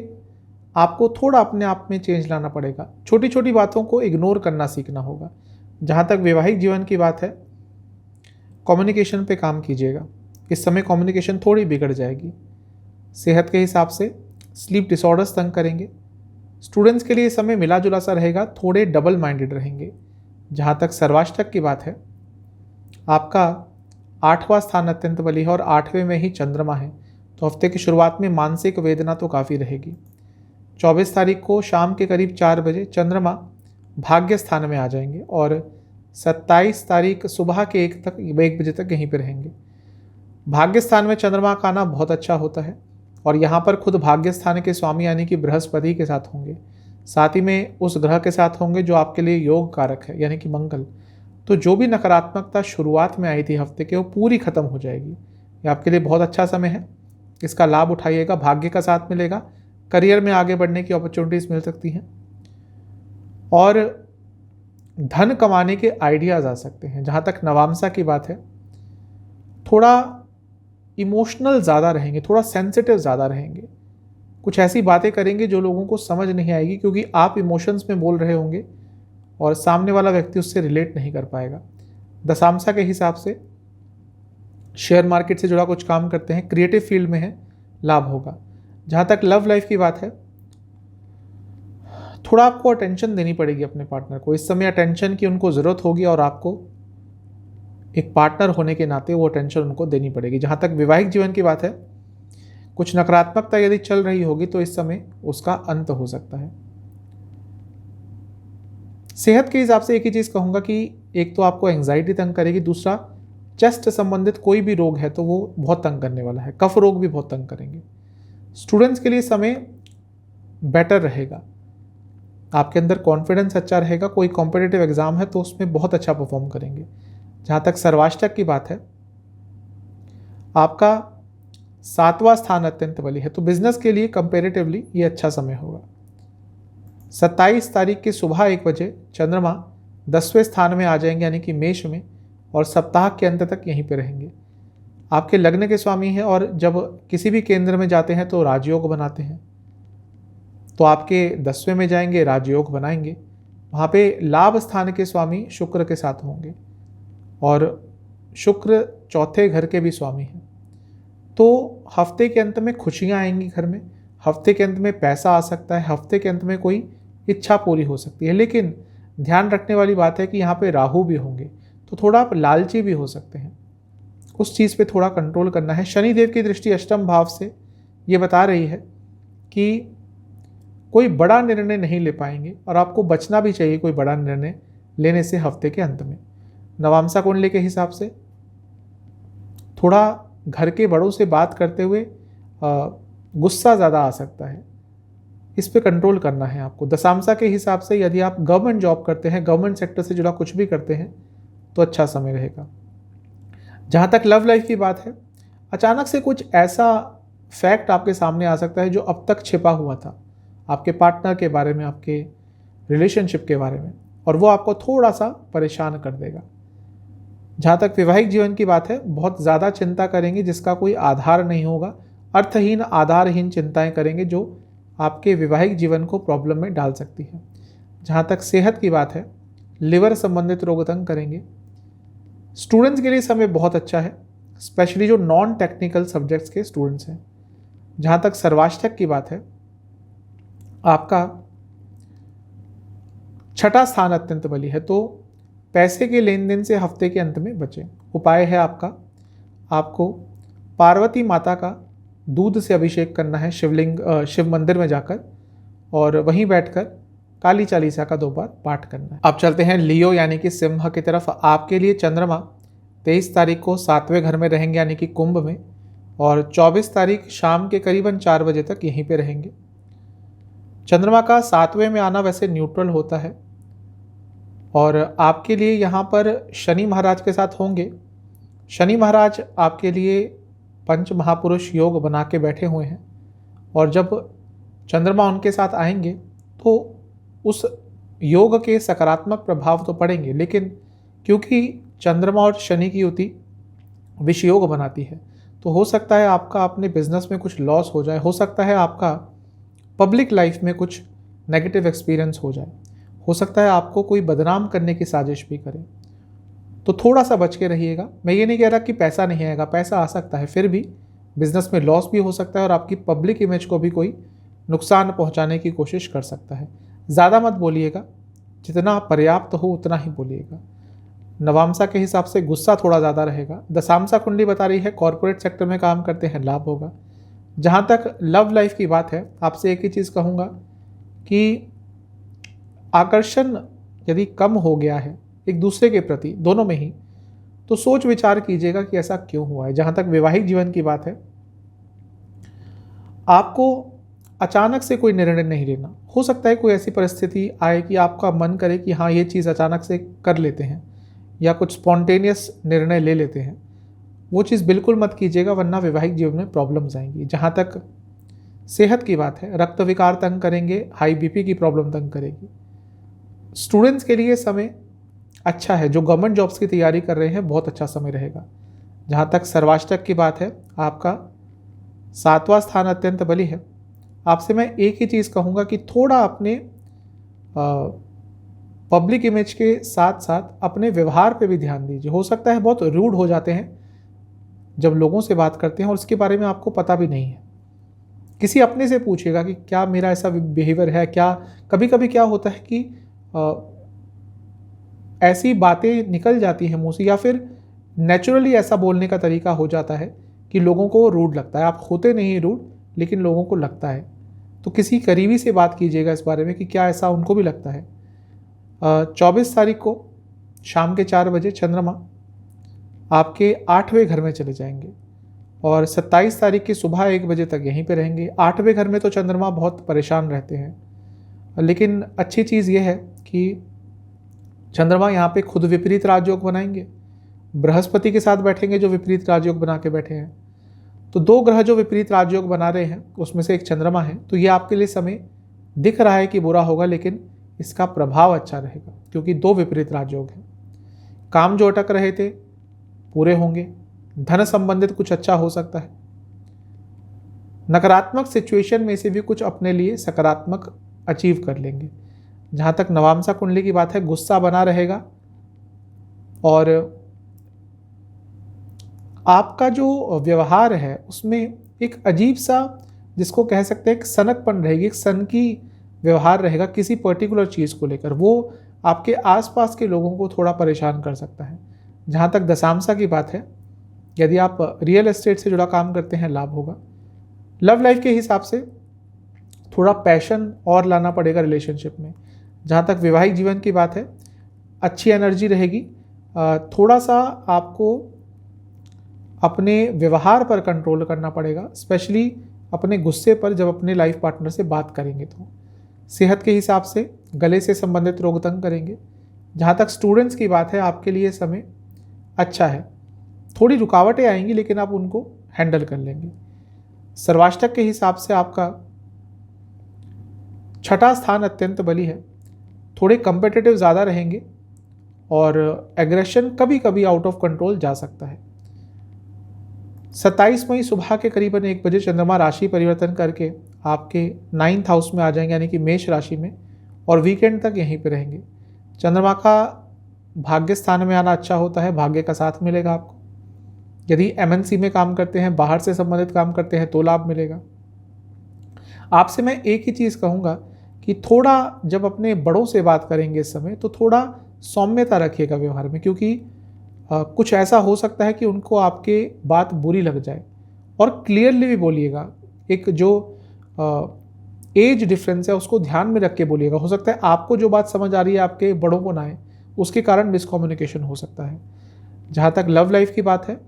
आपको थोड़ा अपने आप में चेंज लाना पड़ेगा। छोटी छोटी बातों को इग्नोर करना सीखना होगा। जहाँ तक वैवाहिक जीवन की बात है, कम्युनिकेशन पे काम कीजिएगा। इस समय कम्युनिकेशन थोड़ी बिगड़ जाएगी। सेहत के हिसाब से स्लीप डिसऑर्डर्स तंग करेंगे। स्टूडेंट्स के लिए समय मिला जुला सा रहेगा, थोड़े डबल माइंडेड रहेंगे। जहाँ तक सर्वाष्टक की बात है, आपका 8वां स्थान अत्यंत बली है और 8वें में ही चंद्रमा है, तो हफ्ते की शुरुआत में मानसिक वेदना तो काफ़ी रहेगी। 24 तारीख को शाम के करीब 4 बजे चंद्रमा भाग्य स्थान में आ जाएंगे और 27 तारीख सुबह के 1 बजे तक यहीं पर रहेंगे। भाग्य स्थान में चंद्रमा का आना बहुत अच्छा होता है और यहाँ पर खुद भाग्य स्थान के स्वामी यानी कि बृहस्पति के साथ होंगे, साथ ही में उस ग्रह के साथ होंगे जो आपके लिए योग कारक है यानी कि मंगल। तो जो भी नकारात्मकता शुरुआत में आई थी हफ्ते के, वो पूरी खत्म हो जाएगी। ये आपके लिए बहुत अच्छा समय है, इसका लाभ उठाइएगा। भाग्य का साथ मिलेगा, करियर में आगे बढ़ने की अपॉर्चुनिटीज़ मिल सकती हैं और धन कमाने के आइडियाज़ आ सकते हैं। जहाँ तक नवामसा की बात है, थोड़ा इमोशनल ज़्यादा रहेंगे, थोड़ा सेंसिटिव ज़्यादा रहेंगे। कुछ ऐसी बातें करेंगे जो लोगों को समझ नहीं आएगी, क्योंकि आप इमोशंस में बोल रहे होंगे और सामने वाला व्यक्ति उससे रिलेट नहीं कर पाएगा। दशामसा के हिसाब से शेयर मार्केट से जुड़ा कुछ काम करते हैं, क्रिएटिव फील्ड में है, लाभ होगा। जहाँ तक लव लाइफ की बात है, थोड़ा आपको अटेंशन देनी पड़ेगी अपने पार्टनर को। इस समय अटेंशन की उनको ज़रूरत होगी और आपको एक पार्टनर होने के नाते वो अटेंशन उनको देनी पड़ेगी। जहाँ तक वैवाहिक जीवन की बात है, कुछ नकारात्मकता यदि चल रही होगी तो इस समय उसका अंत हो सकता है। सेहत के हिसाब से एक ही चीज़ कहूँगा कि एक तो आपको एंग्जाइटी तंग करेगी, दूसरा चेस्ट संबंधित कोई भी रोग है तो वो बहुत तंग करने वाला है। कफ रोग भी बहुत तंग करेंगे। स्टूडेंट्स के लिए समय बेटर रहेगा, आपके अंदर कॉन्फिडेंस अच्छा रहेगा। कोई कॉम्पिटिटिव एग्जाम है तो उसमें बहुत अच्छा परफॉर्म करेंगे। जहाँ तक सर्वाष्टक की बात है, आपका 7वां स्थान अत्यंत बली है, तो बिजनेस के लिए कंपेरेटिवली ये अच्छा समय होगा। 27 तारीख की सुबह 1 बजे चंद्रमा 10वें स्थान में आ जाएंगे यानी कि मेष में, और सप्ताह के अंत तक यहीं पे रहेंगे। आपके लग्न के स्वामी हैं और जब किसी भी केंद्र में जाते हैं तो राजयोग बनाते हैं, तो आपके 10वें में जाएंगे, राजयोग बनाएंगे। वहाँ पे लाभ स्थान के स्वामी शुक्र के साथ होंगे और शुक्र चौथे घर के भी स्वामी हैं। तो हफ्ते के अंत में खुशियाँ आएंगी घर में, हफ्ते के अंत में पैसा आ सकता है, हफ्ते के अंत में कोई इच्छा पूरी हो सकती है। लेकिन ध्यान रखने वाली बात है कि यहाँ पे राहु भी होंगे, तो थोड़ा आप लालची भी हो सकते हैं, उस चीज़ पे थोड़ा कंट्रोल करना है। शनि देव की दृष्टि अष्टम भाव से ये बता रही है कि कोई बड़ा निर्णय नहीं ले पाएंगे और आपको बचना भी चाहिए कोई बड़ा निर्णय लेने से हफ्ते के अंत में। नवामसा कुंडली के हिसाब से थोड़ा घर के बड़ों से बात करते हुए गुस्सा ज़्यादा आ सकता है, इस पे कंट्रोल करना है आपको। दशामसा के हिसाब से यदि आप गवर्नमेंट जॉब करते हैं, गवर्नमेंट सेक्टर से जुड़ा कुछ भी करते हैं तो अच्छा समय रहेगा। जहाँ तक लव लाइफ की बात है, अचानक से कुछ ऐसा फैक्ट आपके सामने आ सकता है जो अब तक छिपा हुआ था आपके पार्टनर के बारे में, आपके रिलेशनशिप के बारे में, और वो आपको थोड़ा सा परेशान कर देगा। जहाँ तक वैवाहिक जीवन की बात है, बहुत ज़्यादा चिंता करेंगे जिसका कोई आधार नहीं होगा, अर्थहीन आधारहीन चिंताएं करेंगे जो आपके वैवाहिक जीवन को प्रॉब्लम में डाल सकती है। जहाँ तक सेहत की बात है, लिवर संबंधित रोग तंग करेंगे। स्टूडेंट्स के लिए समय बहुत अच्छा है, स्पेशली जो नॉन टेक्निकल सब्जेक्ट्स के स्टूडेंट्स हैं। जहाँ तक सर्वाष्टक की बात है, आपका छठा स्थान अत्यंत बली है, तो पैसे के लेन देन से हफ्ते के अंत में बचें। उपाय है आपको पार्वती माता का दूध से अभिषेक करना है शिव मंदिर में जाकर, और वहीं बैठकर काली चालीसा का 2 बार पाठ करना है। अब चलते हैं लियो यानी कि सिंह की तरफ। आपके लिए चंद्रमा 23 तारीख को 7वें घर में रहेंगे यानी कि कुंभ में, और 24 तारीख शाम के करीबन 4 बजे तक यहीं पे रहेंगे। चंद्रमा का 7वें में आना वैसे न्यूट्रल होता है, और आपके लिए यहाँ पर शनि महाराज के साथ होंगे। शनि महाराज आपके लिए पंच महापुरुष योग बना के बैठे हुए हैं, और जब चंद्रमा उनके साथ आएंगे तो उस योग के सकारात्मक प्रभाव तो पड़ेंगे, लेकिन क्योंकि चंद्रमा और शनि की युति विष योग बनाती है, तो हो सकता है आपका अपने बिजनेस में कुछ लॉस हो जाए, हो सकता है आपका पब्लिक लाइफ में कुछ नेगेटिव एक्सपीरियंस हो जाए, हो सकता है आपको कोई बदनाम करने की साजिश भी करे, तो थोड़ा सा बच के रहिएगा। मैं ये नहीं कह रहा कि पैसा नहीं आएगा, पैसा आ सकता है, फिर भी बिजनेस में लॉस भी हो सकता है और आपकी पब्लिक इमेज को भी कोई नुकसान पहुंचाने की कोशिश कर सकता है। ज़्यादा मत बोलिएगा, जितना पर्याप्त हो उतना ही बोलिएगा। नवामसा के हिसाब से गुस्सा थोड़ा ज़्यादा रहेगा। दशामसा कुंडली बता रही है कॉरपोरेट सेक्टर में काम करते हैं, लाभ होगा। जहाँ तक लव लाइफ की बात है, आपसे एक ही चीज़ कहूँगा कि आकर्षण यदि कम हो गया है एक दूसरे के प्रति, दोनों में ही, तो सोच विचार कीजिएगा कि ऐसा क्यों हुआ है। जहाँ तक वैवाहिक जीवन की बात है, आपको अचानक से कोई निर्णय नहीं लेना। हो सकता है कोई ऐसी परिस्थिति आए कि आपका मन करे कि हाँ ये चीज़ अचानक से कर लेते हैं या कुछ स्पॉन्टेनियस निर्णय ले लेते हैं, वो चीज़ बिल्कुल मत कीजिएगा, वरना वैवाहिक जीवन में प्रॉब्लम्स आएंगी। जहाँ तक सेहत की बात है, रक्त विकार तंग करेंगे, हाई बीपी की प्रॉब्लम तंग करेगी। स्टूडेंट्स के लिए समय अच्छा है, जो गवर्नमेंट जॉब्स की तैयारी कर रहे हैं बहुत अच्छा समय रहेगा। जहाँ तक सर्वाष्टक की बात है, आपका 7वां स्थान अत्यंत बली है। आपसे मैं एक ही चीज़ कहूँगा कि थोड़ा अपने पब्लिक इमेज के साथ साथ अपने व्यवहार पे भी ध्यान दीजिए। हो सकता है बहुत रूड हो जाते हैं जब लोगों से बात करते हैं और उसके बारे में आपको पता भी नहीं है। किसी अपने से पूछिएगा कि क्या मेरा ऐसा बिहेवियर है, क्या कभी कभी क्या होता है कि ऐसी बातें निकल जाती हैं मुंह से, या फिर नेचुरली ऐसा बोलने का तरीका हो जाता है कि लोगों को रूड लगता है। आप होते नहीं रूड, लेकिन लोगों को लगता है। तो किसी करीबी से बात कीजिएगा इस बारे में कि क्या ऐसा उनको भी लगता है। 24 तारीख को शाम के 4 बजे चंद्रमा आपके 8वें घर में चले जाएंगे, और 27 तारीख की सुबह 1 बजे तक यहीं पे रहेंगे। 8वें घर में तो चंद्रमा बहुत परेशान रहते हैं, लेकिन अच्छी चीज़ ये है कि चंद्रमा यहाँ पे खुद विपरीत राजयोग बनाएंगे, बृहस्पति के साथ बैठेंगे जो विपरीत राजयोग बना के बैठे हैं। तो 2 ग्रह जो विपरीत राजयोग बना रहे हैं उसमें से एक चंद्रमा है, तो ये आपके लिए समय दिख रहा है कि बुरा होगा, लेकिन इसका प्रभाव अच्छा रहेगा क्योंकि 2 विपरीत राजयोग हैं। काम जो अटक रहे थे पूरे होंगे, धन संबंधित कुछ अच्छा हो सकता है, नकारात्मक सिचुएशन में से भी कुछ अपने लिए सकारात्मक अचीव कर लेंगे। जहाँ तक नवामसा कुंडली की बात है, गुस्सा बना रहेगा, और आपका जो व्यवहार है उसमें एक अजीब सा, जिसको कह सकते हैं एक सनकपन रहेगी, एक सन की व्यवहार रहेगा किसी पर्टिकुलर चीज़ को लेकर। वो आपके आसपास के लोगों को थोड़ा परेशान कर सकता है। जहाँ तक दशामसा की बात है, यदि आप रियल एस्टेट से जुड़ा काम करते हैं लाभ होगा। लव लाइफ के हिसाब से थोड़ा पैशन और लाना पड़ेगा रिलेशनशिप में। जहाँ तक वैवाहिक जीवन की बात है, अच्छी एनर्जी रहेगी। थोड़ा सा आपको अपने व्यवहार पर कंट्रोल करना पड़ेगा, स्पेशली अपने गुस्से पर जब अपने लाइफ पार्टनर से बात करेंगे तो। सेहत के हिसाब से गले से संबंधित रोग तंग करेंगे। जहाँ तक स्टूडेंट्स की बात है, आपके लिए समय अच्छा है, थोड़ी रुकावटें आएंगी लेकिन आप उनको हैंडल कर लेंगे। सर्वाष्टक के हिसाब से आपका 6ठा स्थान अत्यंत बली है, थोड़े कम्पिटिटिव ज़्यादा रहेंगे और एग्रेशन कभी कभी आउट ऑफ कंट्रोल जा सकता है। 27 मई सुबह के करीबन 1 बजे चंद्रमा राशि परिवर्तन करके आपके 9th हाउस में आ जाएंगे, यानी कि मेष राशि में, और वीकेंड तक यहीं पे रहेंगे। चंद्रमा का भाग्य स्थान में आना अच्छा होता है, भाग्य का साथ मिलेगा आपको। यदि एमएनसी में काम करते हैं, बाहर से संबंधित काम करते हैं, तो लाभ मिलेगा। आपसे मैं एक ही चीज़ कहूँगा कि थोड़ा जब अपने बड़ों से बात करेंगे इस समय, तो थोड़ा सौम्यता रखिएगा व्यवहार में, क्योंकि कुछ ऐसा हो सकता है कि उनको आपके बात बुरी लग जाए। और क्लियरली भी बोलिएगा, एक जो एज डिफरेंस है उसको ध्यान में रख के बोलिएगा। हो सकता है आपको जो बात समझ आ रही है आपके बड़ों को ना आए, उसके कारण मिसकम्युनिकेशन हो सकता है। जहाँ तक लव लाइफ की बात है,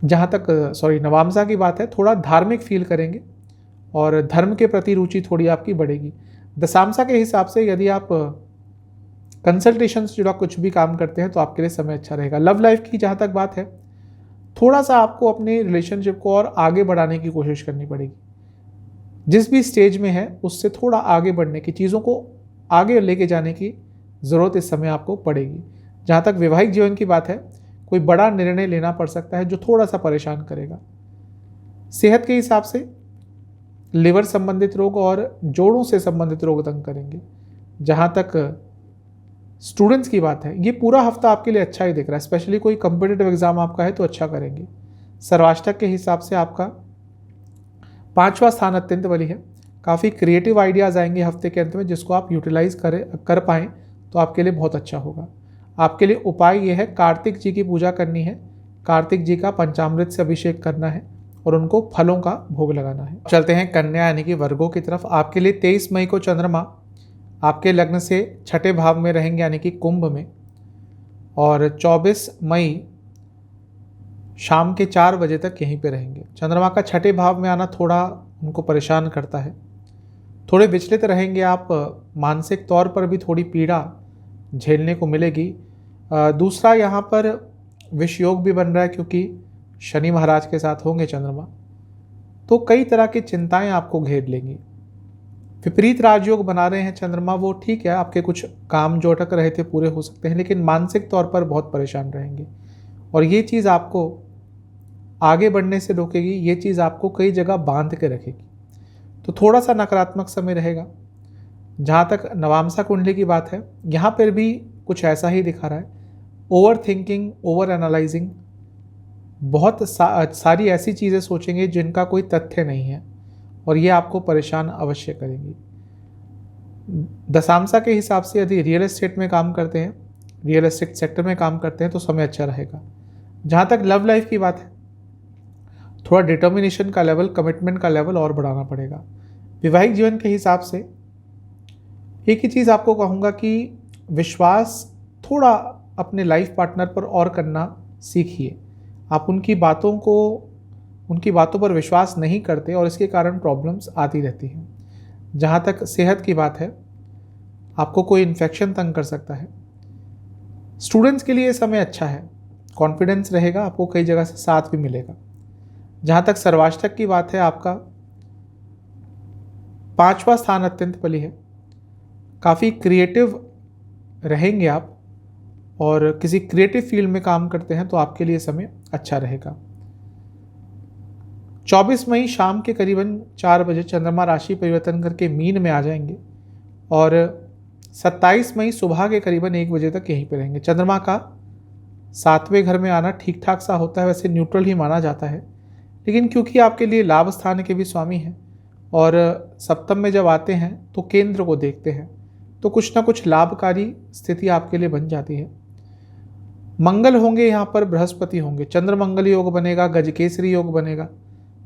नवामसा की बात है, थोड़ा धार्मिक फील करेंगे और धर्म के प्रति रुचि थोड़ी आपकी बढ़ेगी। दशामसा के हिसाब से यदि आप कंसल्टेशन से जुड़ा कुछ भी काम करते हैं तो आपके लिए समय अच्छा रहेगा। लव लाइफ की जहाँ तक बात है, थोड़ा सा आपको अपने रिलेशनशिप को और आगे बढ़ाने की कोशिश करनी पड़ेगी। जिस भी स्टेज में है उससे थोड़ा आगे बढ़ने की, चीज़ों को आगे लेके जाने की ज़रूरत इस समय आपको पड़ेगी। जहाँ तक वैवाहिक जीवन की बात है, कोई बड़ा निर्णय लेना पड़ सकता है जो थोड़ा सा परेशान करेगा। सेहत के हिसाब से लिवर संबंधित रोग और जोड़ों से संबंधित रोग तंग करेंगे। जहाँ तक स्टूडेंट्स की बात है, ये पूरा हफ्ता आपके लिए अच्छा ही दिख रहा है, स्पेशली कोई कम्पिटिटिव एग्जाम आपका है तो अच्छा करेंगे। सर्वाष्टक के हिसाब से आपका 5वां स्थान अत्यंत बली है। काफ़ी क्रिएटिव आइडियाज़ आएंगे हफ्ते के अंत में, जिसको आप यूटिलाइज कर पाएँ तो आपके लिए बहुत अच्छा होगा। आपके लिए उपाय यह है, कार्तिक जी की पूजा करनी है, कार्तिक जी का पंचामृत से अभिषेक करना है और उनको फलों का भोग लगाना है। चलते हैं कन्या यानी कि वर्गों की तरफ। आपके लिए 23 मई को चंद्रमा आपके लग्न से 6ठे भाव में रहेंगे, यानी कि कुंभ में, और 24 मई शाम के 4 बजे तक यहीं पे रहेंगे। चंद्रमा का 6ठे भाव में आना थोड़ा उनको परेशान करता है, थोड़े विचलित रहेंगे आप, मानसिक तौर पर भी थोड़ी पीड़ा झेलने को मिलेगी। दूसरा, यहाँ पर विषयोग भी बन रहा है, क्योंकि शनि महाराज के साथ होंगे चंद्रमा, तो कई तरह की चिंताएं आपको घेर लेंगी। विपरीत राजयोग बना रहे हैं चंद्रमा, वो ठीक है, आपके कुछ काम जो अटक रहे थे पूरे हो सकते हैं, लेकिन मानसिक तौर पर बहुत परेशान रहेंगे और ये चीज़ आपको आगे बढ़ने से रोकेगी, ये चीज़ आपको कई जगह बांध के रखेगी। तो थोड़ा सा नकारात्मक समय रहेगा। जहाँ तक नवामसा कुंडली की बात है, यहाँ पर भी कुछ ऐसा ही दिखा रहा है। ओवर थिंकिंग, ओवर एनालाइजिंग, बहुत सारी ऐसी चीज़ें सोचेंगे जिनका कोई तथ्य नहीं है और ये आपको परेशान अवश्य करेंगी। दशामसा के हिसाब से यदि रियल एस्टेट में काम करते हैं, रियल एस्टेट सेक्टर में काम करते हैं तो समय अच्छा रहेगा। जहाँ तक लव लाइफ की बात है, थोड़ा डिटर्मिनेशन का लेवल, कमिटमेंट का लेवल और बढ़ाना पड़ेगा। वैवाहिक जीवन के हिसाब से एक ही चीज़ आपको कहूँगा कि विश्वास थोड़ा अपने लाइफ पार्टनर पर और करना सीखिए। आप उनकी बातों पर विश्वास नहीं करते और इसके कारण प्रॉब्लम्स आती रहती हैं। जहाँ तक सेहत की बात है, आपको कोई इन्फेक्शन तंग कर सकता है। स्टूडेंट्स के लिए ये समय अच्छा है, कॉन्फिडेंस रहेगा, आपको कई जगह से साथ भी मिलेगा। जहाँ तक सर्वाष्टक की बात है, आपका 5वां स्थान अत्यंत बली है। काफ़ी क्रिएटिव रहेंगे आप और किसी क्रिएटिव फील्ड में काम करते हैं तो आपके लिए समय अच्छा रहेगा। 24 मई शाम के करीबन 4 बजे चंद्रमा राशि परिवर्तन करके मीन में आ जाएंगे और 27 मई सुबह के करीबन 1 बजे तक यहीं पे रहेंगे। चंद्रमा का 7वें घर में आना ठीक ठाक सा होता है, वैसे न्यूट्रल ही माना जाता है, लेकिन क्योंकि आपके लिए लाभ स्थान के भी स्वामी हैं और सप्तम में जब आते हैं तो केंद्र को देखते हैं, तो कुछ ना कुछ लाभकारी स्थिति आपके लिए बन जाती है। मंगल होंगे, यहाँ पर बृहस्पति होंगे, चंद्र मंगल योग बनेगा, गजकेसरी योग बनेगा,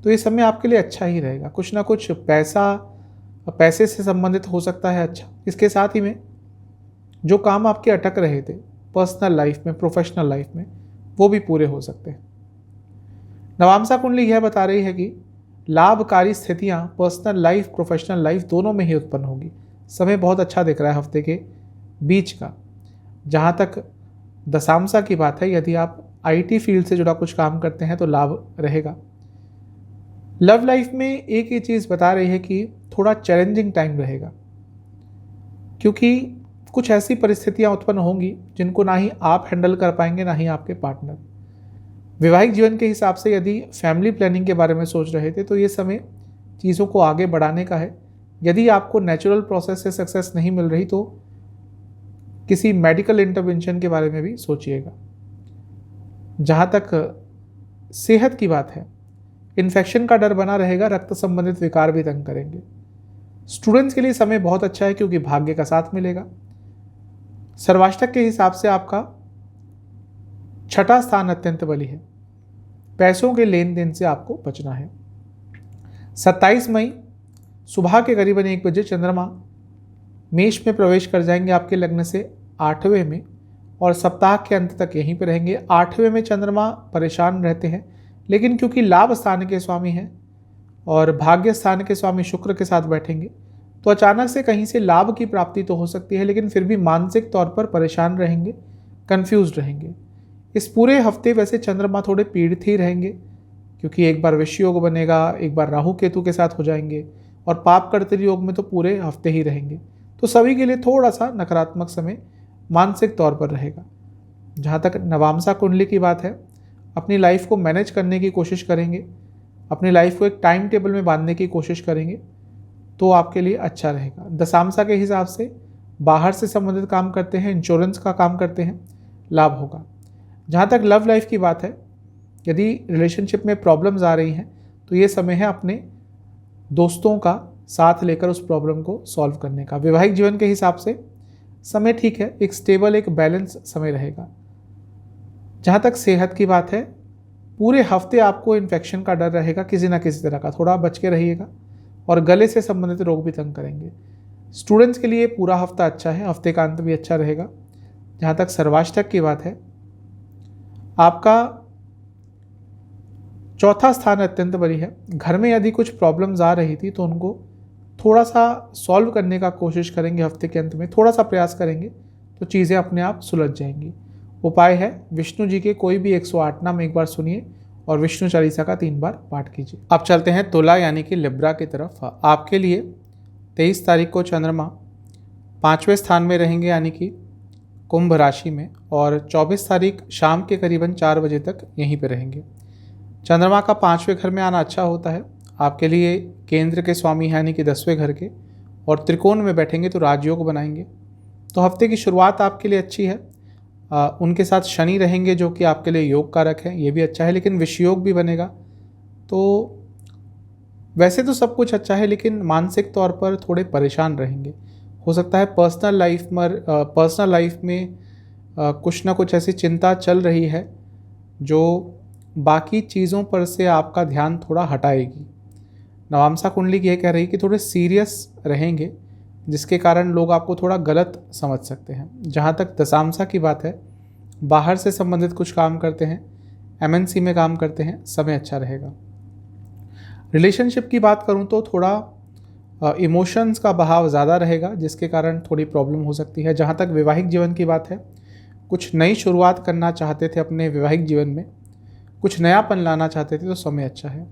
तो ये समय आपके लिए अच्छा ही रहेगा। कुछ ना कुछ पैसे से संबंधित हो सकता है अच्छा। इसके साथ ही में जो काम आपके अटक रहे थे पर्सनल लाइफ में, प्रोफेशनल लाइफ में, वो भी पूरे हो सकते हैं। नवामसा कुंडली यह बता रही है कि लाभकारी स्थितियाँ पर्सनल लाइफ, प्रोफेशनल लाइफ दोनों में ही उत्पन्न होगी। समय बहुत अच्छा दिख रहा है हफ्ते के बीच का। जहाँ तक दशामसा की बात है, यदि आप IT फील्ड से जुड़ा कुछ काम करते हैं तो लाभ रहेगा। लव लाइफ में एक ही चीज़ बता रही है कि थोड़ा चैलेंजिंग टाइम रहेगा, क्योंकि कुछ ऐसी परिस्थितियां उत्पन्न होंगी जिनको ना ही आप हैंडल कर पाएंगे ना ही आपके पार्टनर। वैवाहिक जीवन के हिसाब से यदि फैमिली प्लानिंग के बारे में सोच रहे थे तो ये समय चीज़ों को आगे बढ़ाने का है। यदि आपको नेचुरल प्रोसेस से सक्सेस नहीं मिल रही तो किसी मेडिकल इंटरवेंशन के बारे में भी सोचिएगा। जहाँ तक सेहत की बात है, इन्फेक्शन का डर बना रहेगा, रक्त संबंधित विकार भी तंग करेंगे। स्टूडेंट्स के लिए समय बहुत अच्छा है क्योंकि भाग्य का साथ मिलेगा। सर्वाष्टक के हिसाब से आपका छठा स्थान अत्यंत बली है। पैसों के लेन देन से आपको बचना है। 27 मई सुबह के करीबन 1 बजे चंद्रमा मेष में प्रवेश कर जाएंगे आपके लग्न से 8वें में, और सप्ताह के अंत तक यहीं पर रहेंगे। 8वें में चंद्रमा परेशान रहते हैं, लेकिन क्योंकि लाभ स्थान के स्वामी हैं और भाग्य स्थान के स्वामी शुक्र के साथ बैठेंगे तो अचानक से कहीं से लाभ की प्राप्ति तो हो सकती है, लेकिन फिर भी मानसिक तौर पर परेशान रहेंगे, कंफ्यूज रहेंगे। इस पूरे हफ्ते वैसे चंद्रमा थोड़े पीड़ित ही रहेंगे, क्योंकि एक बार विषय योग बनेगा, एक बार राहु केतु के साथ हो जाएंगे, और पाप कर्तरी योग में तो पूरे हफ्ते ही रहेंगे। तो सभी के लिए थोड़ा सा नकारात्मक समय मानसिक तौर पर रहेगा। जहाँ तक नवामसा कुंडली की बात है, अपनी लाइफ को मैनेज करने की कोशिश करेंगे, अपनी लाइफ को एक टाइम टेबल में बांधने की कोशिश करेंगे तो आपके लिए अच्छा रहेगा। दशामसा के हिसाब से बाहर से संबंधित काम करते हैं, इंश्योरेंस का काम करते हैं, लाभ होगा। जहाँ तक लव लाइफ की बात है, यदि रिलेशनशिप में प्रॉब्लम्स आ रही हैं तो ये समय है अपने दोस्तों का साथ लेकर उस प्रॉब्लम को सॉल्व करने का। वैवाहिक जीवन के हिसाब से समय ठीक है, एक स्टेबल, एक बैलेंस समय रहेगा। जहाँ तक सेहत की बात है, पूरे हफ्ते आपको इन्फेक्शन का डर रहेगा किसी ना किसी तरह का, थोड़ा बच के रहिएगा, और गले से संबंधित रोग भी तंग करेंगे। स्टूडेंट्स के लिए पूरा हफ्ता अच्छा है, हफ्ते का अंत भी अच्छा रहेगा। जहाँ तक सर्वाष्टक की बात है, आपका चौथा स्थान अत्यंत बड़ी है। घर में यदि कुछ प्रॉब्लम्स आ रही थी तो उनको थोड़ा सा सॉल्व करने का कोशिश करेंगे, हफ्ते के अंत में थोड़ा सा प्रयास करेंगे तो चीज़ें अपने आप सुलझ जाएंगी। उपाय है विष्णु जी के कोई भी 108 नाम एक बार सुनिए और विष्णु चालीसा का 3 बार पाठ कीजिए। अब चलते हैं तुला यानी कि लिब्रा की तरफ। आपके लिए 23 तारीख को चंद्रमा 5वें स्थान में रहेंगे यानी कि कुंभ राशि में, और 24 तारीख शाम के करीबन 4 बजे तक यहीं पर रहेंगे। चंद्रमा का 5वें घर में आना अच्छा होता है आपके लिए। केंद्र के स्वामी यानी कि 10वें घर के, और त्रिकोण में बैठेंगे तो राजयोग बनाएंगे। तो हफ्ते की शुरुआत आपके लिए अच्छी है। उनके साथ शनि रहेंगे जो कि आपके लिए योग कारक है, ये भी अच्छा है, लेकिन विषयोग भी बनेगा। तो वैसे तो सब कुछ अच्छा है, लेकिन मानसिक तौर पर थोड़े परेशान रहेंगे। हो सकता है पर्सनल लाइफ में कुछ ना कुछ ऐसी चिंता चल रही है जो बाकी चीज़ों पर से आपका ध्यान थोड़ा हटाएगी। नवामसा कुंडली ये कह रही कि थोड़े सीरियस रहेंगे, जिसके कारण लोग आपको थोड़ा गलत समझ सकते हैं। जहाँ तक दशामसा की बात है, बाहर से संबंधित कुछ काम करते हैं, MNC में काम करते हैं, समय अच्छा रहेगा। रिलेशनशिप की बात करूँ तो थोड़ा इमोशंस का बहाव ज़्यादा रहेगा, जिसके कारण थोड़ी प्रॉब्लम हो सकती है। जहाँ तक वैवाहिक जीवन की बात है, कुछ नई शुरुआत करना चाहते थे अपने वैवाहिक जीवन में, कुछ नयापन लाना चाहते थे तो समय अच्छा है।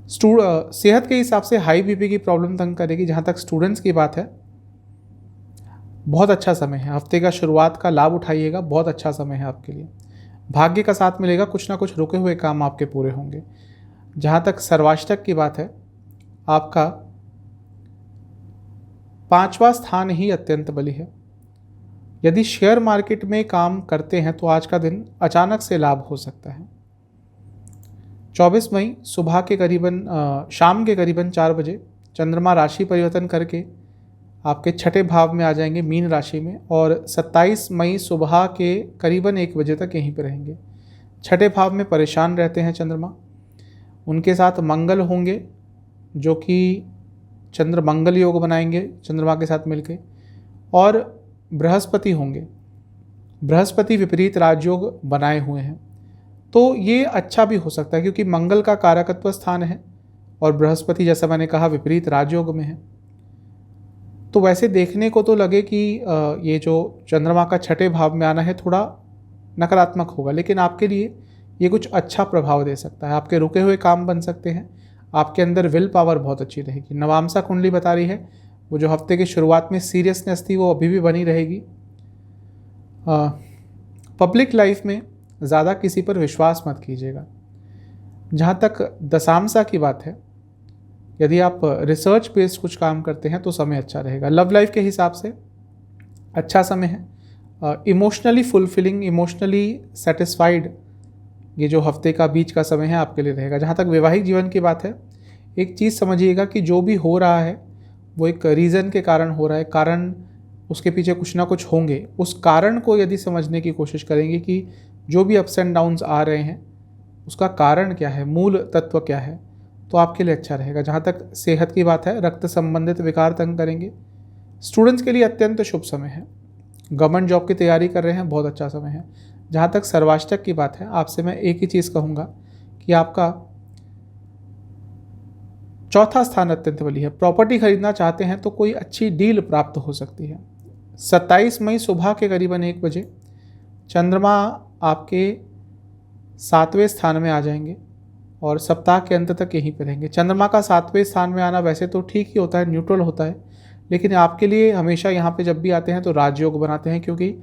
सेहत के हिसाब से हाई बीपी की प्रॉब्लम तंग करेगी। जहाँ तक स्टूडेंट्स की बात है, बहुत अच्छा समय है, हफ्ते का शुरुआत का लाभ उठाइएगा, बहुत अच्छा समय है आपके लिए। भाग्य का साथ मिलेगा, कुछ ना कुछ रुके हुए काम आपके पूरे होंगे। जहाँ तक सर्वाष्टक की बात है, आपका 5वां स्थान ही अत्यंत बली है। यदि शेयर मार्केट में काम करते हैं तो आज का दिन अचानक से लाभ हो सकता है। 24 मई सुबह के करीबन शाम के करीबन 4 बजे चंद्रमा राशि परिवर्तन करके आपके छठे भाव में आ जाएंगे, मीन राशि में, और 27 मई सुबह के करीबन 1 बजे तक यहीं पर रहेंगे। छठे भाव में परेशान रहते हैं चंद्रमा। उनके साथ मंगल होंगे जो कि चंद्र मंगल योग बनाएंगे चंद्रमा के साथ मिलके, और बृहस्पति होंगे। बृहस्पति विपरीत राजयोग बनाए हुए हैं, तो ये अच्छा भी हो सकता है क्योंकि मंगल का कारकत्व स्थान है और बृहस्पति जैसा मैंने कहा विपरीत राजयोग में है। तो वैसे देखने को तो लगे कि ये जो चंद्रमा का छठे भाव में आना है थोड़ा नकारात्मक होगा, लेकिन आपके लिए ये कुछ अच्छा प्रभाव दे सकता है। आपके रुके हुए काम बन सकते हैं, आपके अंदर विल पावर बहुत अच्छी रहेगी। नवामसा कुंडली बता रही है वो जो हफ्ते की शुरुआत में सीरियसनेस थी वो अभी भी बनी रहेगी। पब्लिक लाइफ में ज़्यादा किसी पर विश्वास मत कीजिएगा। जहाँ तक दशामसा की बात है, यदि आप रिसर्च बेस्ड कुछ काम करते हैं तो समय अच्छा रहेगा। लव लाइफ के हिसाब से अच्छा समय है। इमोशनली फुलफिलिंग, इमोशनली सेटिस्फाइड ये जो हफ्ते का बीच का समय है आपके लिए रहेगा। जहाँ तक वैवाहिक जीवन की बात है, एक चीज़ समझिएगा कि जो भी हो रहा है वो एक रीज़न के कारण हो रहा है, कारण उसके पीछे कुछ ना कुछ होंगे। उस कारण को यदि समझने की कोशिश करेंगे कि जो भी अप्स एंड डाउन्स आ रहे हैं उसका कारण क्या है, मूल तत्व क्या है, तो आपके लिए अच्छा रहेगा। जहाँ तक सेहत की बात है, रक्त संबंधित विकार तंग करेंगे। स्टूडेंट्स के लिए अत्यंत शुभ समय है। गवर्नमेंट जॉब की तैयारी कर रहे हैं, बहुत अच्छा समय है। जहाँ तक सर्वाष्टक की बात है, आपसे मैं एक ही चीज़ कहूँगा कि आपका चौथा स्थान अत्यंत बली है। प्रॉपर्टी खरीदना चाहते हैं तो कोई अच्छी डील प्राप्त हो सकती है। 27 मई सुबह के करीबन 1 बजे चंद्रमा आपके 7वें स्थान में आ जाएंगे और सप्ताह के अंत तक यहीं पर रहेंगे। चंद्रमा का 7वें स्थान में आना वैसे तो ठीक ही होता है, न्यूट्रल होता है, लेकिन आपके लिए हमेशा यहाँ पे जब भी आते हैं तो राजयोग बनाते हैं, क्योंकि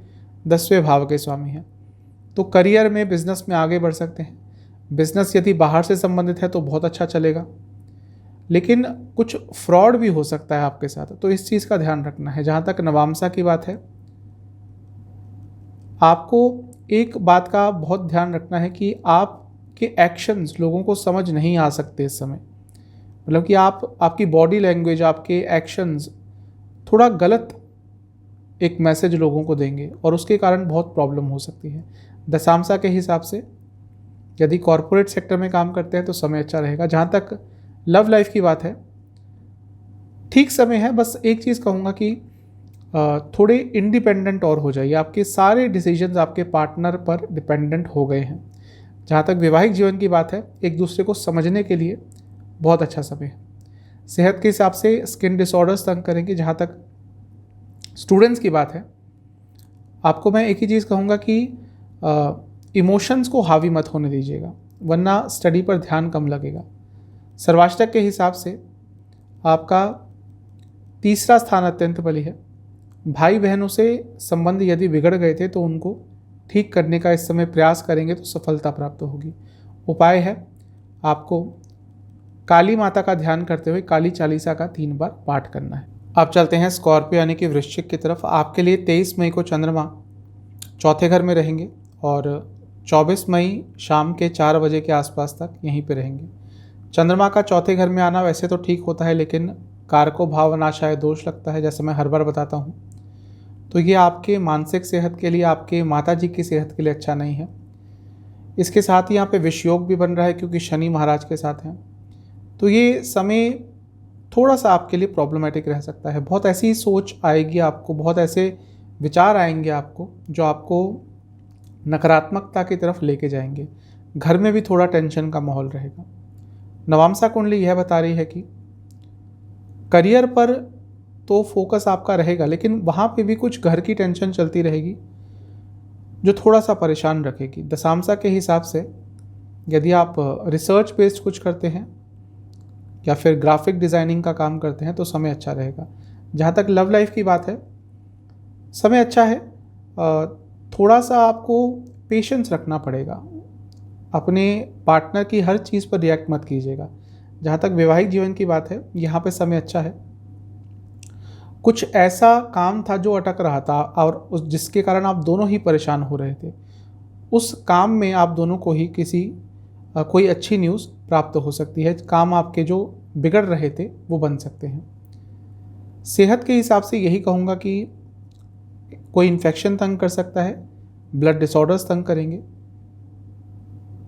10वें भाव के स्वामी हैं। तो करियर में, बिजनेस में आगे बढ़ सकते हैं। बिजनेस यदि बाहर से संबंधित है तो बहुत अच्छा चलेगा, लेकिन कुछ फ्रॉड भी हो सकता है आपके साथ, तो इस चीज़ का ध्यान रखना है। जहाँ तक नवामसा की बात है, आपको एक बात का बहुत ध्यान रखना है कि आपके एक्शंस लोगों को समझ नहीं आ सकते इस समय। मतलब कि आपकी बॉडी लैंग्वेज, आपके एक्शंस थोड़ा गलत एक मैसेज लोगों को देंगे और उसके कारण बहुत प्रॉब्लम हो सकती है। दशांशा के हिसाब से यदि कॉरपोरेट सेक्टर में काम करते हैं तो समय अच्छा रहेगा। जहाँ तक लव लाइफ की बात है, ठीक समय है। बस एक चीज़ कहूँगा कि थोड़े इंडिपेंडेंट और हो जाइए। आपके सारे डिसीजंस आपके पार्टनर पर डिपेंडेंट हो गए हैं। जहाँ तक वैवाहिक जीवन की बात है, एक दूसरे को समझने के लिए बहुत अच्छा समय है। सेहत के हिसाब से स्किन डिसऑर्डर्स तंग करेंगे। जहाँ तक स्टूडेंट्स की बात है, आपको मैं एक ही चीज़ कहूँगा कि इमोशंस को हावी मत होने दीजिएगा, वरना स्टडी पर ध्यान कम लगेगा। सर्वाष्टक के हिसाब से आपका 3रा स्थान अत्यंत बली है। भाई बहनों से संबंध यदि बिगड़ गए थे तो उनको ठीक करने का इस समय प्रयास करेंगे तो सफलता प्राप्त होगी। उपाय है, आपको काली माता का ध्यान करते हुए काली चालीसा का 3 बार पाठ करना है। अब चलते हैं स्कॉर्पियो यानी कि वृश्चिक की तरफ। आपके लिए 23 मई को चंद्रमा चौथे घर में रहेंगे और 24 मई शाम के 4 बजे के आसपास तक यहीं पे रहेंगे। चंद्रमा का चौथे घर में आना वैसे तो ठीक होता है, लेकिन कारको भावनाशाय दोष लगता है, जैसे मैं हर बार बताता हूँ। तो ये आपके मानसिक सेहत के लिए, आपके माता जी की सेहत के लिए अच्छा नहीं है। इसके साथ ही यहाँ पे विषयोग भी बन रहा है, क्योंकि शनि महाराज के साथ हैं। तो ये समय थोड़ा सा आपके लिए प्रॉब्लमेटिक रह सकता है। बहुत ऐसी सोच आएगी आपको, बहुत ऐसे विचार आएंगे आपको जो आपको नकारात्मकता की तरफ लेके जाएंगे। घर में भी थोड़ा टेंशन का माहौल रहेगा। नवामसा कुंडली यह बता रही है कि करियर पर तो फोकस आपका रहेगा, लेकिन वहाँ पे भी कुछ घर की टेंशन चलती रहेगी जो थोड़ा सा परेशान रखेगी। दशांशा के हिसाब से यदि आप रिसर्च बेस्ड कुछ करते हैं या फिर ग्राफिक डिज़ाइनिंग का काम करते हैं तो समय अच्छा रहेगा। जहाँ तक लव लाइफ की बात है, समय अच्छा है। थोड़ा सा आपको पेशेंस रखना पड़ेगा। अपने पार्टनर की हर चीज़ पर रिएक्ट मत कीजिएगा। जहाँ तक वैवाहिक जीवन की बात है, यहाँ पे समय अच्छा है। कुछ ऐसा काम था जो अटक रहा था और जिसके कारण आप दोनों ही परेशान हो रहे थे, उस काम में आप दोनों को ही कोई अच्छी न्यूज़ प्राप्त हो सकती है। काम आपके जो बिगड़ रहे थे वो बन सकते हैं। सेहत के हिसाब से यही कहूँगा कि कोई इन्फेक्शन तंग कर सकता है, ब्लड डिसऑर्डर्स तंग करेंगे।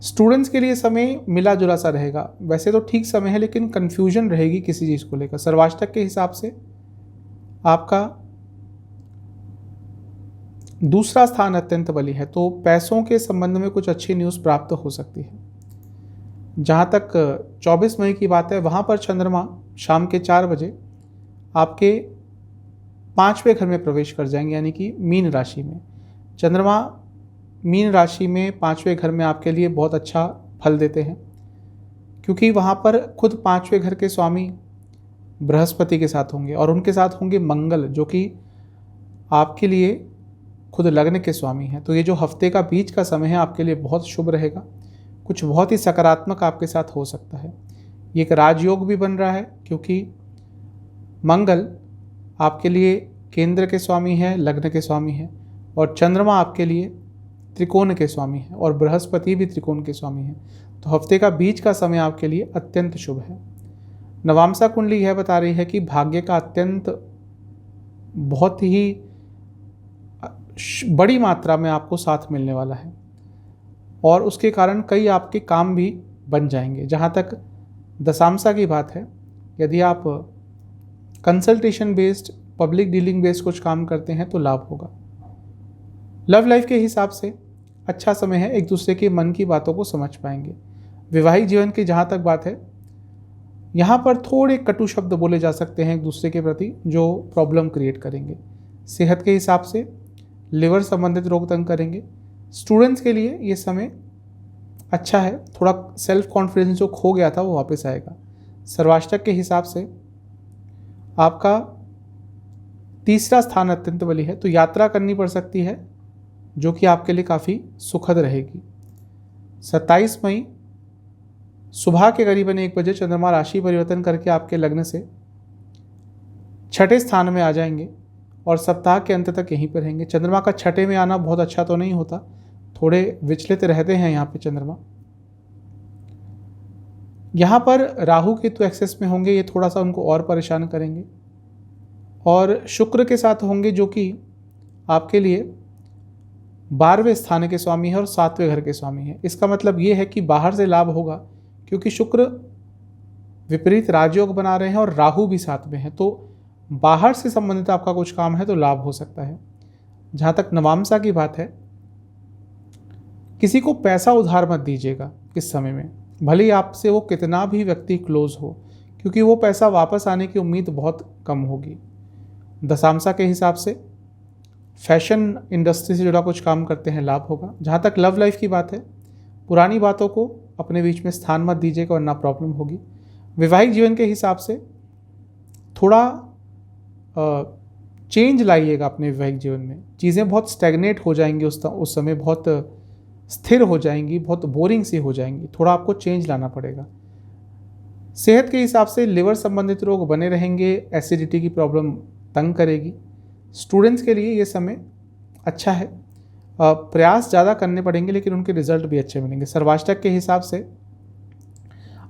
स्टूडेंट्स के लिए समय मिला जुला सा रहेगा। वैसे तो ठीक समय है, लेकिन कन्फ्यूजन रहेगी किसी चीज़ को लेकर। सर्वाष्टक के हिसाब से आपका 2रा स्थान अत्यंत बली है, तो पैसों के संबंध में कुछ अच्छी न्यूज़ प्राप्त हो सकती है। जहाँ तक 24 मई की बात है, वहाँ पर चंद्रमा शाम के 4 बजे आपके 5वें घर में प्रवेश कर जाएंगे, यानी कि मीन राशि में। चंद्रमा मीन राशि में 5वें घर में आपके लिए बहुत अच्छा फल देते हैं, क्योंकि वहाँ पर खुद 5वें घर के स्वामी बृहस्पति के साथ होंगे और उनके साथ होंगे मंगल, जो कि आपके लिए खुद लग्न के स्वामी हैं। तो ये जो हफ्ते का बीच का समय है आपके लिए बहुत शुभ रहेगा। कुछ बहुत ही सकारात्मक आपके साथ हो सकता है। ये एक राजयोग भी बन रहा है, क्योंकि मंगल आपके लिए केंद्र के स्वामी है, लग्न के स्वामी है, और चंद्रमा आपके लिए त्रिकोण के स्वामी है, और बृहस्पति भी त्रिकोण के स्वामी है। तो हफ्ते का बीच का समय आपके लिए अत्यंत शुभ है। नवामसा कुंडली यह बता रही है कि भाग्य का अत्यंत बहुत ही बड़ी मात्रा में आपको साथ मिलने वाला है, और उसके कारण कई आपके काम भी बन जाएंगे। जहाँ तक दशांशा की बात है, यदि आप consultation based, public dealing based कुछ काम करते हैं तो लाभ होगा। लव लाइफ के हिसाब से अच्छा समय है, एक दूसरे के मन की बातों को समझ पाएंगे। वैवाहिक जीवन की जहाँ तक बात है, यहाँ पर थोड़े कटु शब्द बोले जा सकते हैं एक दूसरे के प्रति, जो प्रॉब्लम क्रिएट करेंगे। सेहत के हिसाब से लिवर संबंधित रोग तंग करेंगे। स्टूडेंट्स के लिए ये समय अच्छा है, थोड़ा सेल्फ कॉन्फिडेंस जो खो गया था वो वापस आएगा। सर्वाष्टक के हिसाब से आपका तीसरा स्थान अत्यंत बली है, तो यात्रा करनी पड़ सकती है, जो कि आपके लिए काफ़ी सुखद रहेगी। 27 मई सुबह के करीबन 1 बजे चंद्रमा राशि परिवर्तन करके आपके लग्न से छठे स्थान में आ जाएंगे, और सप्ताह के अंत तक यहीं पर रहेंगे। चंद्रमा का छठे में आना बहुत अच्छा तो नहीं होता, थोड़े विचलित रहते हैं यहाँ पे चंद्रमा। यहाँ पर राहु केतु एक्सेस में होंगे, ये थोड़ा सा उनको और परेशान करेंगे। और शुक्र के साथ होंगे, जो कि आपके लिए 12वें स्थान के स्वामी है और 7वें घर के स्वामी है। इसका मतलब ये है कि बाहर से लाभ होगा, क्योंकि शुक्र विपरीत राजयोग बना रहे हैं और राहु भी साथ में है, तो बाहर से संबंधित आपका कुछ काम है तो लाभ हो सकता है। जहाँ तक नवामसा की बात है, किसी को पैसा उधार मत दीजिएगा इस समय में, भले ही आपसे वो कितना भी व्यक्ति क्लोज हो, क्योंकि वो पैसा वापस आने की उम्मीद बहुत कम होगी। दशांशा के हिसाब से फैशन इंडस्ट्री से जुड़ा कुछ काम करते हैं, लाभ होगा। जहाँ तक लव लाइफ की बात है, पुरानी बातों को अपने बीच में स्थान मत दीजिएगा, वरना प्रॉब्लम होगी। वैवाहिक जीवन के हिसाब से थोड़ा चेंज लाइएगा अपने वैवाहिक जीवन में। चीज़ें बहुत स्टैग्नेट हो जाएंगी, उस समय बहुत स्थिर हो जाएंगी, बहुत बोरिंग सी हो जाएंगी, थोड़ा आपको चेंज लाना पड़ेगा। सेहत के हिसाब से लिवर संबंधित रोग बने रहेंगे, एसिडिटी की प्रॉब्लम तंग करेगी। स्टूडेंट्स के लिए ये समय अच्छा है, प्रयास ज़्यादा करने पड़ेंगे, लेकिन उनके रिजल्ट भी अच्छे मिलेंगे। सर्वाष्टक के हिसाब से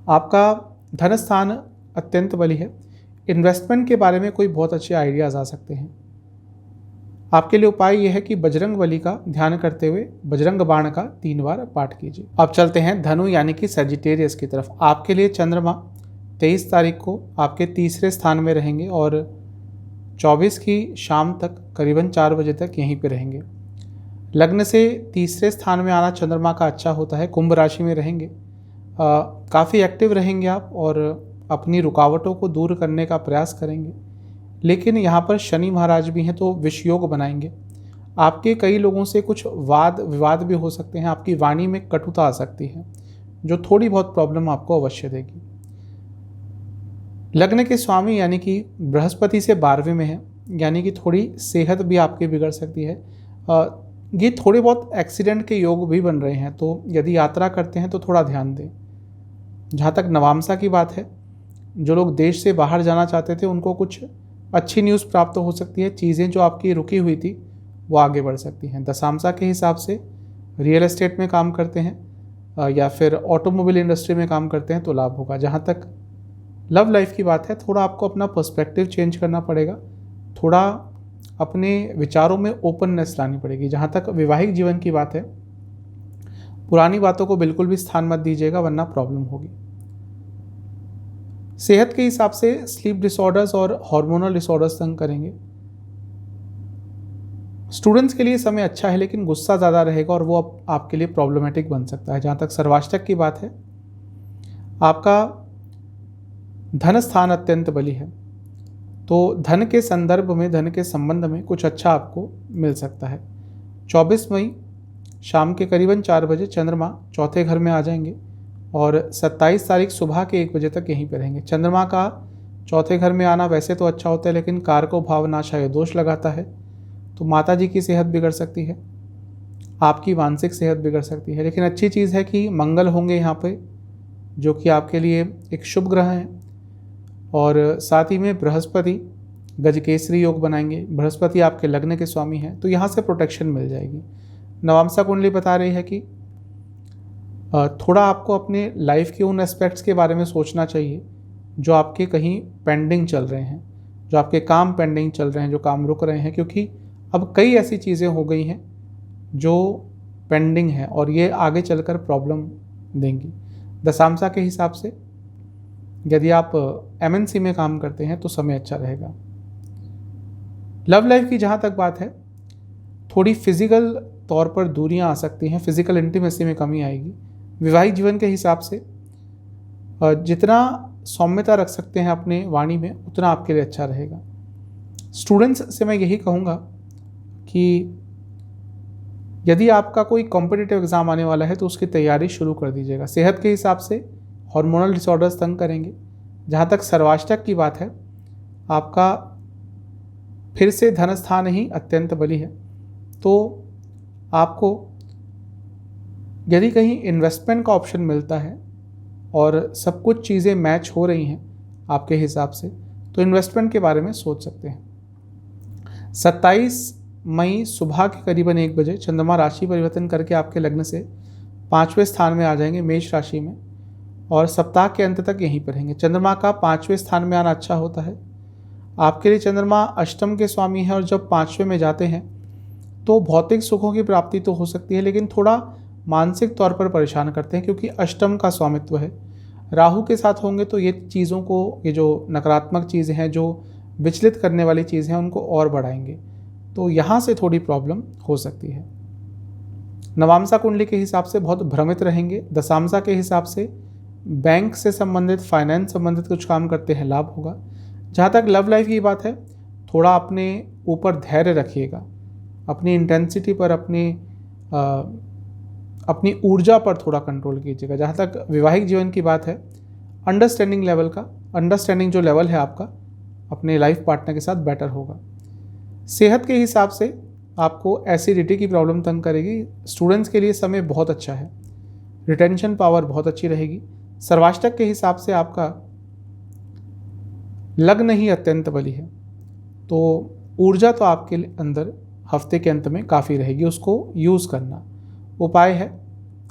आपका धन स्थान अत्यंत बली है। इन्वेस्टमेंट के बारे में कोई बहुत अच्छे आइडियाज़ आ सकते हैं। आपके लिए उपाय यह है कि बजरंग बली का ध्यान करते हुए बजरंग बाण का 3 बार पाठ कीजिए। अब चलते हैं धनु यानी कि सजिटेरियस की तरफ। आपके लिए चंद्रमा 23 तारीख को आपके तीसरे स्थान में रहेंगे और 24 की शाम तक करीबन 4 बजे तक यहीं पे रहेंगे। लग्न से तीसरे स्थान में आना चंद्रमा का अच्छा होता है। कुंभ राशि में रहेंगे, काफ़ी एक्टिव रहेंगे आप और अपनी रुकावटों को दूर करने का प्रयास करेंगे। लेकिन यहाँ पर शनि महाराज भी हैं, तो विषयोग बनाएंगे। आपके कई लोगों से कुछ वाद विवाद भी हो सकते हैं। आपकी वाणी में कटुता आ सकती है, जो थोड़ी बहुत प्रॉब्लम आपको अवश्य देगी। लग्न के स्वामी यानी कि बृहस्पति से 12वें में है, यानी कि थोड़ी सेहत भी आपकी बिगड़ सकती है। ये थोड़े बहुत एक्सीडेंट के योग भी बन रहे हैं, तो यदि यात्रा करते हैं तो थोड़ा ध्यान दें। जहाँ तक नवामसा की बात है, जो लोग देश से बाहर जाना चाहते थे उनको कुछ अच्छी न्यूज़ प्राप्त हो सकती है। चीज़ें जो आपकी रुकी हुई थी वो आगे बढ़ सकती हैं। दशांशा के हिसाब से रियल एस्टेट में काम करते हैं या फिर ऑटोमोबाइल इंडस्ट्री में काम करते हैं तो लाभ होगा। जहाँ तक लव लाइफ की बात है, थोड़ा आपको अपना पर्सपेक्टिव चेंज करना पड़ेगा, थोड़ा अपने विचारों में ओपननेस लानी पड़ेगी। जहाँ तक वैवाहिक जीवन की बात है, पुरानी बातों को बिल्कुल भी स्थान मत दीजिएगा, वरना प्रॉब्लम होगी। सेहत के हिसाब से स्लीप डिसऑर्डर्स और हार्मोनल डिसऑर्डर्स तंग करेंगे। स्टूडेंट्स के लिए समय अच्छा है, लेकिन गुस्सा ज़्यादा रहेगा और वो आपके लिए प्रॉब्लमेटिक बन सकता है। जहाँ तक सर्वाष्टक की बात है, आपका धन स्थान अत्यंत बली है, तो धन के संदर्भ में, धन के संबंध में कुछ अच्छा आपको मिल सकता है। 24 मई शाम के करीबन 4 बजे चंद्रमा चौथे घर में आ जाएंगे और 27 तारीख सुबह के 1 बजे तक यहीं पर रहेंगे। चंद्रमा का चौथे घर में आना वैसे तो अच्छा होता है, लेकिन कारको भावनाशा ये दोष लगाता है, तो माता जी की सेहत बिगड़ सकती है, आपकी मानसिक सेहत बिगड़ सकती है। लेकिन अच्छी चीज़ है कि मंगल होंगे यहाँ पे जो कि आपके लिए एक शुभ ग्रह है। और साथ ही में बृहस्पति गजकेसरी योग बनाएंगे। बृहस्पति आपके लग्न के स्वामी हैं, तो यहाँ से प्रोटेक्शन मिल जाएगी। नवांसा कुंडली बता रही है कि थोड़ा आपको अपने लाइफ के उन एस्पेक्ट्स के बारे में सोचना चाहिए जो आपके कहीं पेंडिंग चल रहे हैं, जो आपके काम पेंडिंग चल रहे हैं, जो काम रुक रहे हैं, क्योंकि अब कई ऐसी चीज़ें हो गई हैं जो पेंडिंग हैं और ये आगे चलकर प्रॉब्लम देंगी। दशांशा के हिसाब से यदि आप MNC में काम करते हैं तो समय अच्छा रहेगा। लव लाइफ की जहाँ तक बात है, थोड़ी फिजिकल तौर पर दूरियां आ सकती हैं, फिजिकल इंटीमेसी में कमी आएगी। वैवाहिक जीवन के हिसाब से जितना सौम्यता रख सकते हैं अपने वाणी में, उतना आपके लिए अच्छा रहेगा। स्टूडेंट्स से मैं यही कहूँगा कि यदि आपका कोई कॉम्पिटिटिव एग्ज़ाम आने वाला है तो उसकी तैयारी शुरू कर दीजिएगा। सेहत के हिसाब से हार्मोनल डिसऑर्डर्स तंग करेंगे। जहाँ तक सर्वाष्टक की बात है, आपका फिर से धन स्थान ही अत्यंत बली है, तो आपको यदि कहीं इन्वेस्टमेंट का ऑप्शन मिलता है और सब कुछ चीज़ें मैच हो रही हैं आपके हिसाब से, तो इन्वेस्टमेंट के बारे में सोच सकते हैं। 27 मई सुबह के करीबन 1 बजे चंद्रमा राशि परिवर्तन करके आपके लग्न से 5वें स्थान में आ जाएंगे, मेष राशि में, और सप्ताह के अंत तक यहीं पर रहेंगे। चंद्रमा का 5वें स्थान में आना अच्छा होता है आपके लिए। चंद्रमा अष्टम के स्वामी हैं और जब 5वें में जाते हैं तो भौतिक सुखों की प्राप्ति तो हो सकती है, लेकिन थोड़ा मानसिक तौर पर परेशान करते हैं, क्योंकि अष्टम का स्वामित्व है। राहु के साथ होंगे तो ये चीज़ों को, ये जो नकारात्मक चीज़ें हैं, जो विचलित करने वाली चीज़ें हैं, उनको और बढ़ाएंगे, तो यहाँ से थोड़ी प्रॉब्लम हो सकती है। नवांसा कुंडली के हिसाब से बहुत भ्रमित रहेंगे। दशांशा के हिसाब से बैंक से संबंधित, फाइनेंस संबंधित कुछ काम करते हैं, लाभ होगा। जहाँ तक लव लाइफ की बात है, थोड़ा अपने ऊपर धैर्य रखिएगा, अपनी इंटेंसिटी पर, अपनी ऊर्जा पर थोड़ा कंट्रोल कीजिएगा। जहाँ तक वैवाहिक जीवन की बात है, अंडरस्टैंडिंग जो लेवल है आपका अपने लाइफ पार्टनर के साथ बेटर होगा। सेहत के हिसाब से आपको एसिडिटी की प्रॉब्लम तंग करेगी। स्टूडेंट्स के लिए समय बहुत अच्छा है, रिटेंशन पावर बहुत अच्छी रहेगी। सर्वाष्टक के हिसाब से आपका लग्न ही अत्यंत बली है, तो ऊर्जा तो आपके अंदर हफ्ते के अंत में काफ़ी रहेगी, उसको यूज़ करना। उपाय है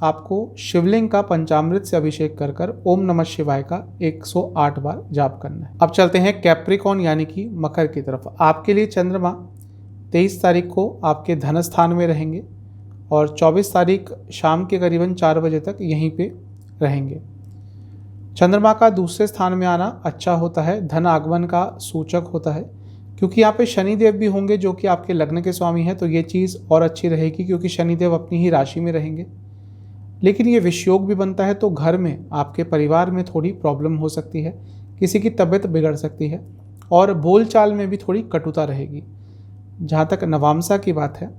आपको शिवलिंग का पंचामृत से अभिषेक कर कर ओम नमः शिवाय का 108 बार जाप करना है। अब चलते हैं कैप्रिकॉन यानी कि मकर की तरफ। आपके लिए चंद्रमा 23 तारीख को आपके धन स्थान में रहेंगे और 24 तारीख शाम के करीबन 4 बजे तक यहीं पे रहेंगे। चंद्रमा का दूसरे स्थान में आना अच्छा होता है, धन आगमन का सूचक होता है, क्योंकि यहाँ पे शनिदेव भी होंगे जो कि आपके लग्न के स्वामी हैं, तो ये चीज़ और अच्छी रहेगी क्योंकि शनिदेव अपनी ही राशि में रहेंगे। लेकिन ये विषयोग भी बनता है, तो घर में, आपके परिवार में थोड़ी प्रॉब्लम हो सकती है, किसी की तबीयत बिगड़ सकती है और बोलचाल में भी थोड़ी कटुता रहेगी। जहाँ तक नवांसा की बात है,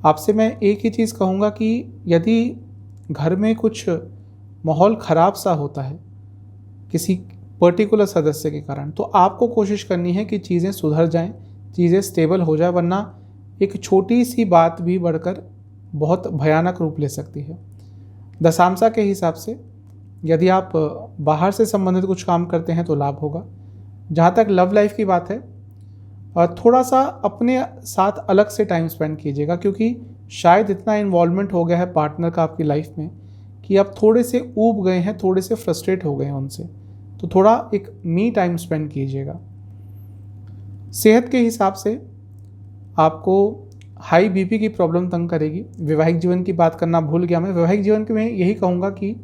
आपसे मैं एक ही चीज़ कहूँगा कि यदि घर में कुछ माहौल ख़राब सा होता है किसी पर्टिकुलर सदस्य के कारण, तो आपको कोशिश करनी है कि चीज़ें सुधर जाएं, चीज़ें स्टेबल हो जाए, वरना एक छोटी सी बात भी बढ़कर बहुत भयानक रूप ले सकती है। दशांशा के हिसाब से यदि आप बाहर से संबंधित कुछ काम करते हैं तो लाभ होगा। जहाँ तक लव लाइफ की बात है, थोड़ा सा अपने साथ अलग से टाइम स्पेंड कीजिएगा, क्योंकि शायद इतना इन्वॉल्वमेंट हो गया है पार्टनर का आपकी लाइफ में कि आप थोड़े से ऊब गए हैं, थोड़े से फ्रस्ट्रेट हो गए हैं उनसे, तो थोड़ा एक मी टाइम स्पेंड कीजिएगा। सेहत के हिसाब से आपको हाई बीपी की प्रॉब्लम तंग करेगी। वैवाहिक जीवन की बात करना भूल गया मैं। वैवाहिक जीवन के में यही कहूँगा कि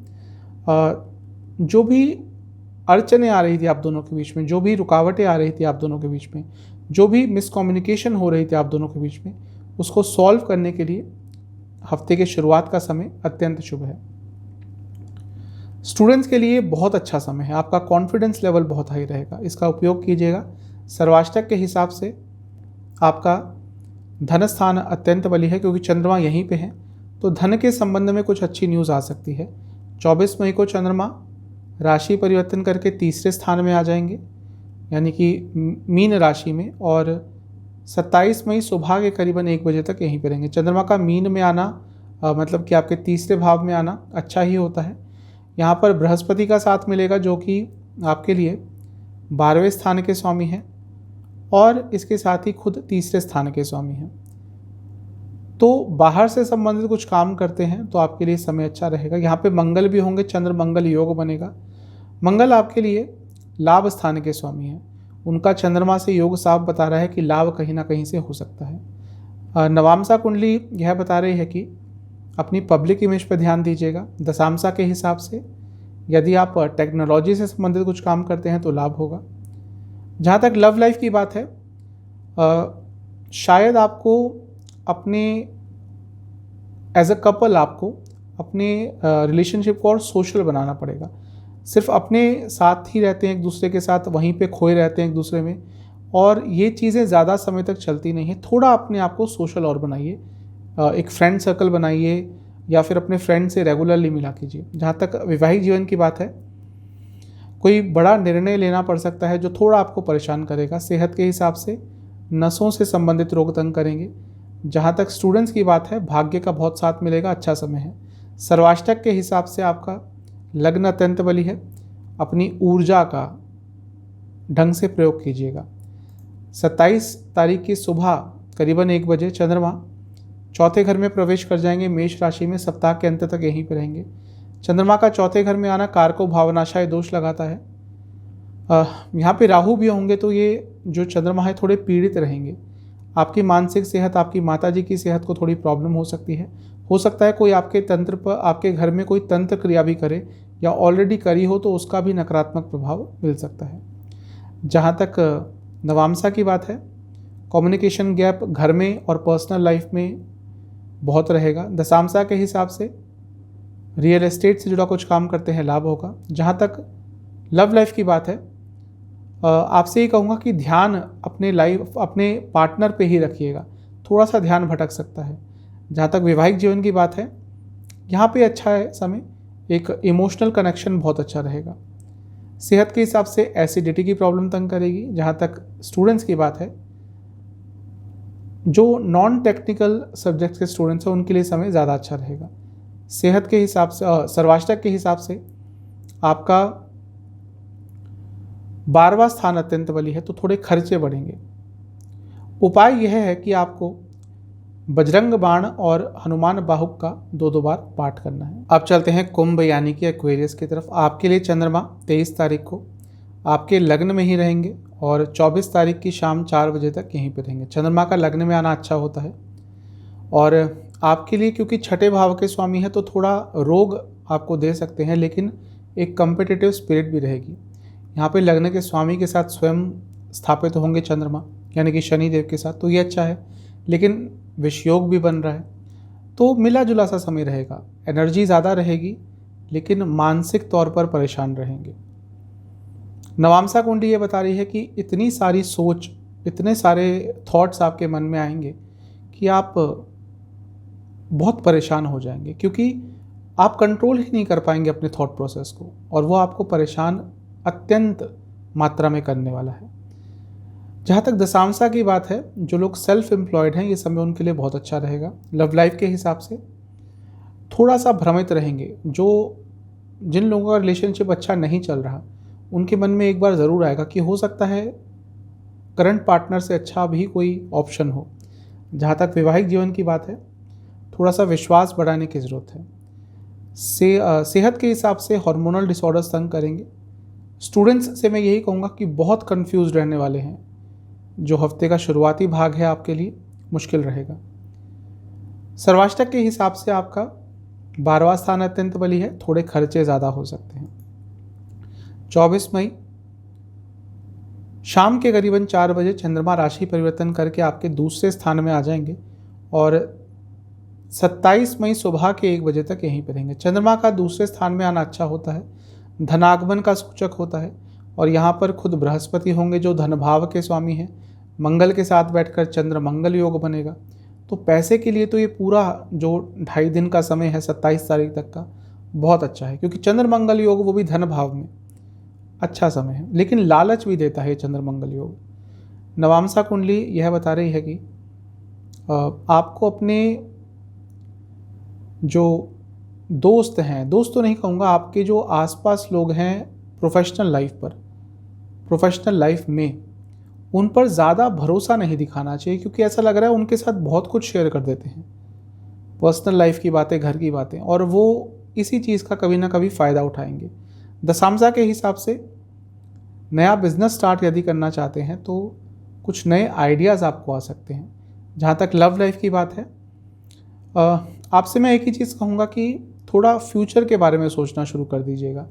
जो भी अड़चनें आ रही थी आप दोनों के बीच में, जो भी रुकावटें आ रही थी आप दोनों के बीच में, जो भी मिसकम्युनिकेशन हो रही थी आप दोनों के बीच में, उसको सॉल्व करने के लिए हफ्ते के शुरुआत का समय अत्यंत शुभ है। स्टूडेंट्स के लिए बहुत अच्छा समय है, आपका कॉन्फिडेंस लेवल बहुत हाई रहेगा, इसका उपयोग कीजिएगा। सर्वाष्टक के हिसाब से आपका धन स्थान अत्यंत बली है, क्योंकि चंद्रमा यहीं पे है, तो धन के संबंध में कुछ अच्छी न्यूज़ आ सकती है। 24 मई को चंद्रमा राशि परिवर्तन करके तीसरे स्थान में आ जाएंगे, यानी कि मीन राशि में, और 27 मई सुबह के करीबन 1 बजे तक यहीं पर रहेंगे। चंद्रमा का मीन में आना मतलब कि आपके तीसरे भाव में आना अच्छा ही होता है, यहाँ पर बृहस्पति का साथ मिलेगा जो कि आपके लिए 12वें स्थान के स्वामी हैं और इसके साथ ही खुद तीसरे स्थान के स्वामी हैं। तो बाहर से संबंधित कुछ काम करते हैं तो आपके लिए समय अच्छा रहेगा। यहाँ पे मंगल भी होंगे, चंद्र मंगल योग बनेगा। मंगल आपके लिए लाभ स्थान के स्वामी हैं, उनका चंद्रमा से योग साफ बता रहा है कि लाभ कहीं ना कहीं से हो सकता है। नवामसा कुंडली यह बता रही है कि अपनी पब्लिक इमेज पर ध्यान दीजिएगा। दशामसा के हिसाब से यदि आप टेक्नोलॉजी से संबंधित कुछ काम करते हैं तो लाभ होगा। जहाँ तक लव लाइफ की बात है, शायद आपको अपने एज अ कपल आपको अपने रिलेशनशिप को और सोशल बनाना पड़ेगा। सिर्फ अपने साथ ही रहते हैं एक दूसरे के साथ, वहीं पे खोए रहते हैं एक दूसरे में, और ये चीज़ें ज़्यादा समय तक चलती नहीं है। थोड़ा अपने आप को सोशल और बनाइए, एक फ्रेंड सर्कल बनाइए या फिर अपने फ्रेंड से रेगुलरली मिला कीजिए। जहाँ तक वैवाहिक जीवन की बात है, कोई बड़ा निर्णय लेना पड़ सकता है जो थोड़ा आपको परेशान करेगा। सेहत के हिसाब से नसों से संबंधित रोग तंग करेंगे। जहाँ तक स्टूडेंट्स की बात है, भाग्य का बहुत साथ मिलेगा, अच्छा समय है। सर्वाष्टक के हिसाब से आपका लग्न अत्यंत बली है, अपनी ऊर्जा का ढंग से प्रयोग कीजिएगा। 27 तारीख की सुबह करीबन 1 बजे चंद्रमा चौथे घर में प्रवेश कर जाएंगे मेष राशि में। सप्ताह के अंत तक यहीं पर रहेंगे। चंद्रमा का चौथे घर में आना कारको भावनाशाय दोष लगाता है। यहाँ पे राहु भी होंगे तो ये जो चंद्रमा है थोड़े पीड़ित रहेंगे। आपकी मानसिक सेहत, आपकी माताजी की सेहत को थोड़ी प्रॉब्लम हो सकती है। हो सकता है कोई आपके तंत्र पर, आपके घर में कोई तंत्र क्रिया भी करे या ऑलरेडी करी हो तो उसका भी नकारात्मक प्रभाव मिल सकता है। जहाँ तक नवामसा की बात है, कम्युनिकेशन गैप घर में और पर्सनल लाइफ में बहुत रहेगा। दशामसा के हिसाब से रियल एस्टेट से जुड़ा कुछ काम करते हैं, लाभ होगा। जहाँ तक लव लाइफ की बात है, आपसे ये कहूँगा कि ध्यान अपने पार्टनर पे ही रखिएगा, थोड़ा सा ध्यान भटक सकता है। जहाँ तक वैवाहिक जीवन की बात है, यहाँ पे अच्छा है समय, एक इमोशनल कनेक्शन बहुत अच्छा रहेगा। सेहत के हिसाब से एसिडिटी की प्रॉब्लम तंग करेगी। जहाँ तक स्टूडेंट्स की बात है, जो नॉन टेक्निकल सब्जेक्ट्स के स्टूडेंट्स हैं उनके लिए समय ज़्यादा अच्छा रहेगा। सेहत के हिसाब से, सर्वाष्टक के हिसाब से आपका 12वां स्थान अत्यंत बली है तो थोड़े खर्चे बढ़ेंगे। उपाय यह है कि आपको बजरंग बाण और हनुमान बाहुक का 2-2 बार पाठ करना है। अब चलते हैं कुंभ यानी कि एक्वेरियस की तरफ। आपके लिए चंद्रमा 23 तारीख को आपके लग्न में ही रहेंगे और 24 तारीख की शाम 4 बजे तक यहीं पे रहेंगे। चंद्रमा का लग्न में आना अच्छा होता है और आपके लिए क्योंकि छठे भाव के स्वामी है तो थोड़ा रोग आपको दे सकते हैं, लेकिन एक कम्पिटिटिव स्पिरिट भी रहेगी। यहाँ पे लग्न के स्वामी के साथ स्वयं स्थापित होंगे चंद्रमा यानी कि शनि देव के साथ, तो ये अच्छा है। लेकिन विषयोग भी बन रहा है तो मिला जुला सा समय रहेगा। एनर्जी ज़्यादा रहेगी लेकिन मानसिक तौर पर परेशान रहेंगे। नवामसा कुंडली ये बता रही है कि इतनी सारी सोच, इतने सारे थॉट्स आपके मन में आएंगे कि आप बहुत परेशान हो जाएंगे, क्योंकि आप कंट्रोल ही नहीं कर पाएंगे अपने थॉट प्रोसेस को और वो आपको परेशान अत्यंत मात्रा में करने वाला है। जहाँ तक दशांशा की बात है, जो लोग सेल्फ एम्प्लॉयड हैं ये समय उनके लिए बहुत अच्छा रहेगा। लव लाइफ के हिसाब से थोड़ा सा भ्रमित रहेंगे। जिन लोगों का रिलेशनशिप अच्छा नहीं चल रहा उनके मन में एक बार ज़रूर आएगा कि हो सकता है करंट पार्टनर से अच्छा भी कोई ऑप्शन हो। जहाँ तक वैवाहिक जीवन की बात है, थोड़ा सा विश्वास बढ़ाने की ज़रूरत है। सेहत के हिसाब से हार्मोनल डिसऑर्डर्स तंग करेंगे। स्टूडेंट्स से मैं यही कहूँगा कि बहुत कंफ्यूज रहने वाले हैं। जो हफ्ते का शुरुआती भाग है आपके लिए मुश्किल रहेगा। सर्वाष्टक के हिसाब से आपका 12वां स्थान अत्यंत बली है, थोड़े खर्चे ज़्यादा हो सकते हैं। 24 मई शाम के करीबन 4 बजे चंद्रमा राशि परिवर्तन करके आपके दूसरे स्थान में आ जाएंगे और 27 मई सुबह के 1 बजे तक यहीं पर रहेंगे। चंद्रमा का दूसरे स्थान में आना अच्छा होता है, धनागमन का सूचक होता है और यहाँ पर खुद बृहस्पति होंगे जो धन भाव के स्वामी हैं। मंगल के साथ बैठकर चंद्र मंगल योग बनेगा, तो पैसे के लिए तो ये पूरा जो 2.5 दिन का समय है 27 तारीख तक का बहुत अच्छा है, क्योंकि चंद्र मंगल योग वो भी धन भाव में अच्छा समय है। लेकिन लालच भी देता है चंद्र मंगल योग। नवामसा कुंडली यह बता रही है कि आपको अपने जो दोस्त हैं, दोस्त तो नहीं कहूँगा, आपके जो आसपास लोग हैं प्रोफेशनल लाइफ में, उन पर ज़्यादा भरोसा नहीं दिखाना चाहिए, क्योंकि ऐसा लग रहा है उनके साथ बहुत कुछ शेयर कर देते हैं, पर्सनल लाइफ की बातें, घर की बातें, और वो इसी चीज़ का कभी ना कभी फ़ायदा उठाएंगे। दशांशा के हिसाब से नया बिजनेस स्टार्ट यदि करना चाहते हैं तो कुछ नए आइडियाज़ आपको आ सकते हैं। जहाँ तक लव लाइफ की बात है, आपसे मैं एक ही चीज़ कहूँगा कि थोड़ा फ्यूचर के बारे में सोचना शुरू कर दीजिएगा।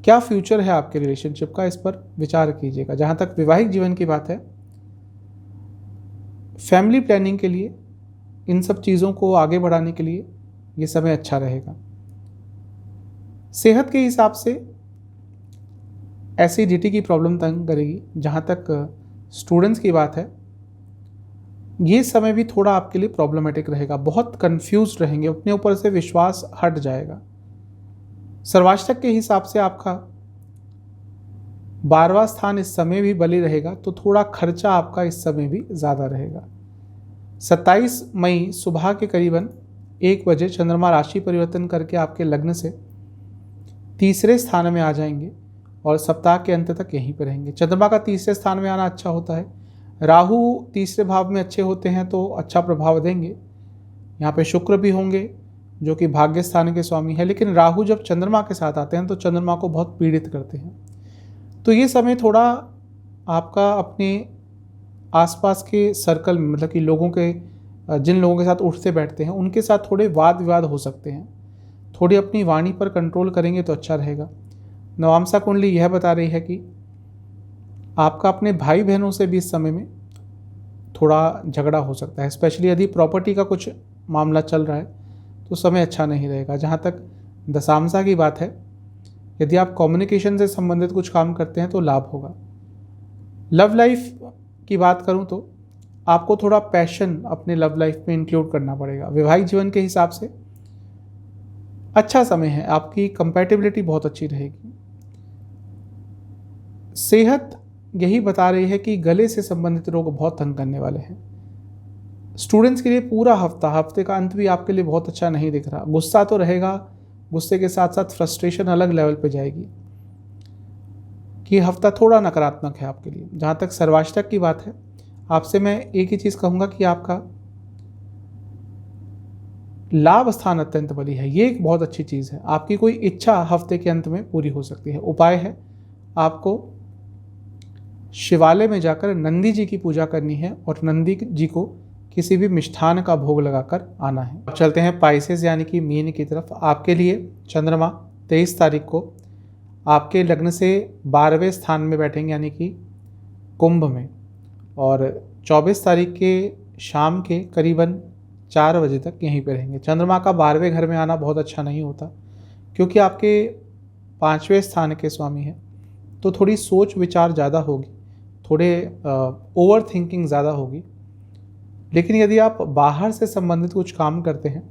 क्या फ्यूचर है आपके रिलेशनशिप का, इस पर विचार कीजिएगा। जहाँ तक वैवाहिक जीवन की बात है, फैमिली प्लानिंग के लिए, इन सब चीज़ों को आगे बढ़ाने के लिए ये समय अच्छा रहेगा। सेहत के हिसाब से एसिडिटी की प्रॉब्लम तंग करेगी। जहाँ तक स्टूडेंट्स की बात है, ये समय भी थोड़ा आपके लिए प्रॉब्लमेटिक रहेगा, बहुत कंफ्यूज रहेंगे, अपने ऊपर से विश्वास हट जाएगा। सर्वाष्टक के हिसाब से आपका 12वां स्थान इस समय भी बली रहेगा, तो थोड़ा खर्चा आपका इस समय भी ज़्यादा रहेगा। 27 मई सुबह के करीबन 1 बजे चंद्रमा राशि परिवर्तन करके आपके लग्न से तीसरे स्थान में आ जाएंगे और सप्ताह के अंत तक यहीं पर रहेंगे। चंद्रमा का तीसरे स्थान में आना अच्छा होता है। राहु तीसरे भाव में अच्छे होते हैं तो अच्छा प्रभाव देंगे। यहाँ पे शुक्र भी होंगे जो कि भाग्य स्थान के स्वामी है, लेकिन राहु जब चंद्रमा के साथ आते हैं तो चंद्रमा को बहुत पीड़ित करते हैं। तो ये समय थोड़ा आपका अपने आसपास के सर्कल में, मतलब कि लोगों के, जिन लोगों के साथ उठते बैठते हैं उनके साथ थोड़े वाद विवाद हो सकते हैं। थोड़ी अपनी वाणी पर कंट्रोल करेंगे तो अच्छा रहेगा। नवामसा कुंडली यह बता रही है कि आपका अपने भाई बहनों से भी इस समय में थोड़ा झगड़ा हो सकता है, स्पेशली यदि प्रॉपर्टी का कुछ मामला चल रहा है तो समय अच्छा नहीं रहेगा। जहाँ तक दशांशा की बात है, यदि आप कम्युनिकेशन से संबंधित कुछ काम करते हैं तो लाभ होगा। लव लाइफ की बात करूं तो आपको थोड़ा पैशन अपने लव लाइफ में इंक्लूड करना पड़ेगा। वैवाहिक जीवन के हिसाब से अच्छा समय है, आपकी कंपैटिबिलिटी बहुत अच्छी रहेगी। सेहत यही बता रही है कि गले से संबंधित रोग बहुत तंग करने वाले हैं। स्टूडेंट्स के लिए पूरा हफ्ते का अंत भी आपके लिए बहुत अच्छा नहीं दिख रहा। गुस्सा तो रहेगा, गुस्से के साथ साथ फ्रस्ट्रेशन अलग लेवल पे जाएगी, कि हफ्ता थोड़ा नकारात्मक है आपके लिए। जहाँ तक सर्वाष्टक की बात है, आपसे मैं एक ही चीज़ कहूँगा कि आपका लाभ स्थान अत्यंत बली है। ये एक बहुत अच्छी चीज़ है। आपकी कोई इच्छा हफ्ते के अंत में पूरी हो सकती है। उपाय है, आपको शिवालय में जाकर नंदी जी की पूजा करनी है और नंदी जी को किसी भी मिष्ठान का भोग लगाकर आना है। अब चलते हैं पाइसेस यानी कि मीन की तरफ। आपके लिए चंद्रमा 23 तारीख को आपके लग्न से 12वें स्थान में बैठेंगे यानी कि कुंभ में, और 24 तारीख के शाम के करीबन 4 बजे तक यहीं पे रहेंगे। चंद्रमा का 12वें घर में आना बहुत अच्छा नहीं होता, क्योंकि आपके 5वें स्थान के स्वामी हैं, तो थोड़ी सोच विचार ज़्यादा होगी, थोड़े ओवर थिंकिंग ज़्यादा होगी। लेकिन यदि आप बाहर से संबंधित कुछ काम करते हैं,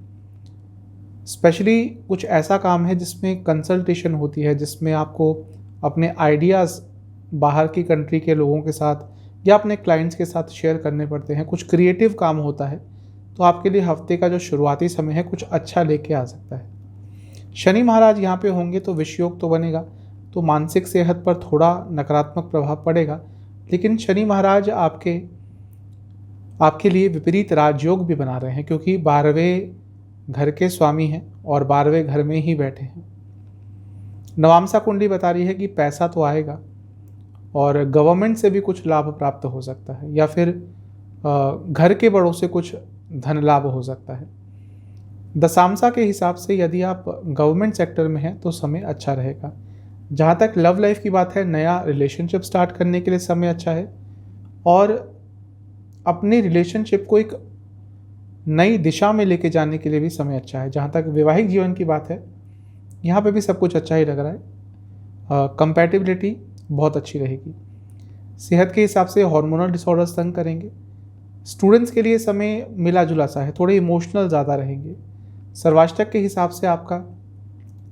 स्पेशली कुछ ऐसा काम है जिसमें कंसल्टेशन होती है, जिसमें आपको अपने आइडियाज़ बाहर की कंट्री के लोगों के साथ या अपने क्लाइंट्स के साथ शेयर करने पड़ते हैं, कुछ क्रिएटिव काम होता है, तो आपके लिए हफ्ते का जो शुरुआती समय है कुछ अच्छा लेके आ सकता है। शनि महाराज यहाँ पे होंगे तो विषयोग तो बनेगा, तो मानसिक सेहत पर थोड़ा नकारात्मक प्रभाव पड़ेगा। लेकिन शनि महाराज आपके लिए विपरीत राजयोग भी बना रहे हैं, क्योंकि 12वें घर के स्वामी हैं और 12वें घर में ही बैठे हैं। नवामसा कुंडली बता रही है कि पैसा तो आएगा और गवर्नमेंट से भी कुछ लाभ प्राप्त हो सकता है, या फिर घर के बड़ों से कुछ धन लाभ हो सकता है। दशांशा के हिसाब से यदि आप गवर्नमेंट सेक्टर में हैं तो समय अच्छा रहेगा। जहाँ तक लव लाइफ की बात है, नया रिलेशनशिप स्टार्ट करने के लिए समय अच्छा है, और अपने रिलेशनशिप को एक नई दिशा में लेके जाने के लिए भी समय अच्छा है। जहाँ तक वैवाहिक जीवन की बात है, यहाँ पे भी सब कुछ अच्छा ही लग रहा है। कंपैटिबिलिटी बहुत अच्छी रहेगी। सेहत के हिसाब से हार्मोनल डिसऑर्डर्स तंग करेंगे। स्टूडेंट्स के लिए समय मिला जुला सा है, थोड़े इमोशनल ज़्यादा रहेंगे। सर्वाष्टक के हिसाब से आपका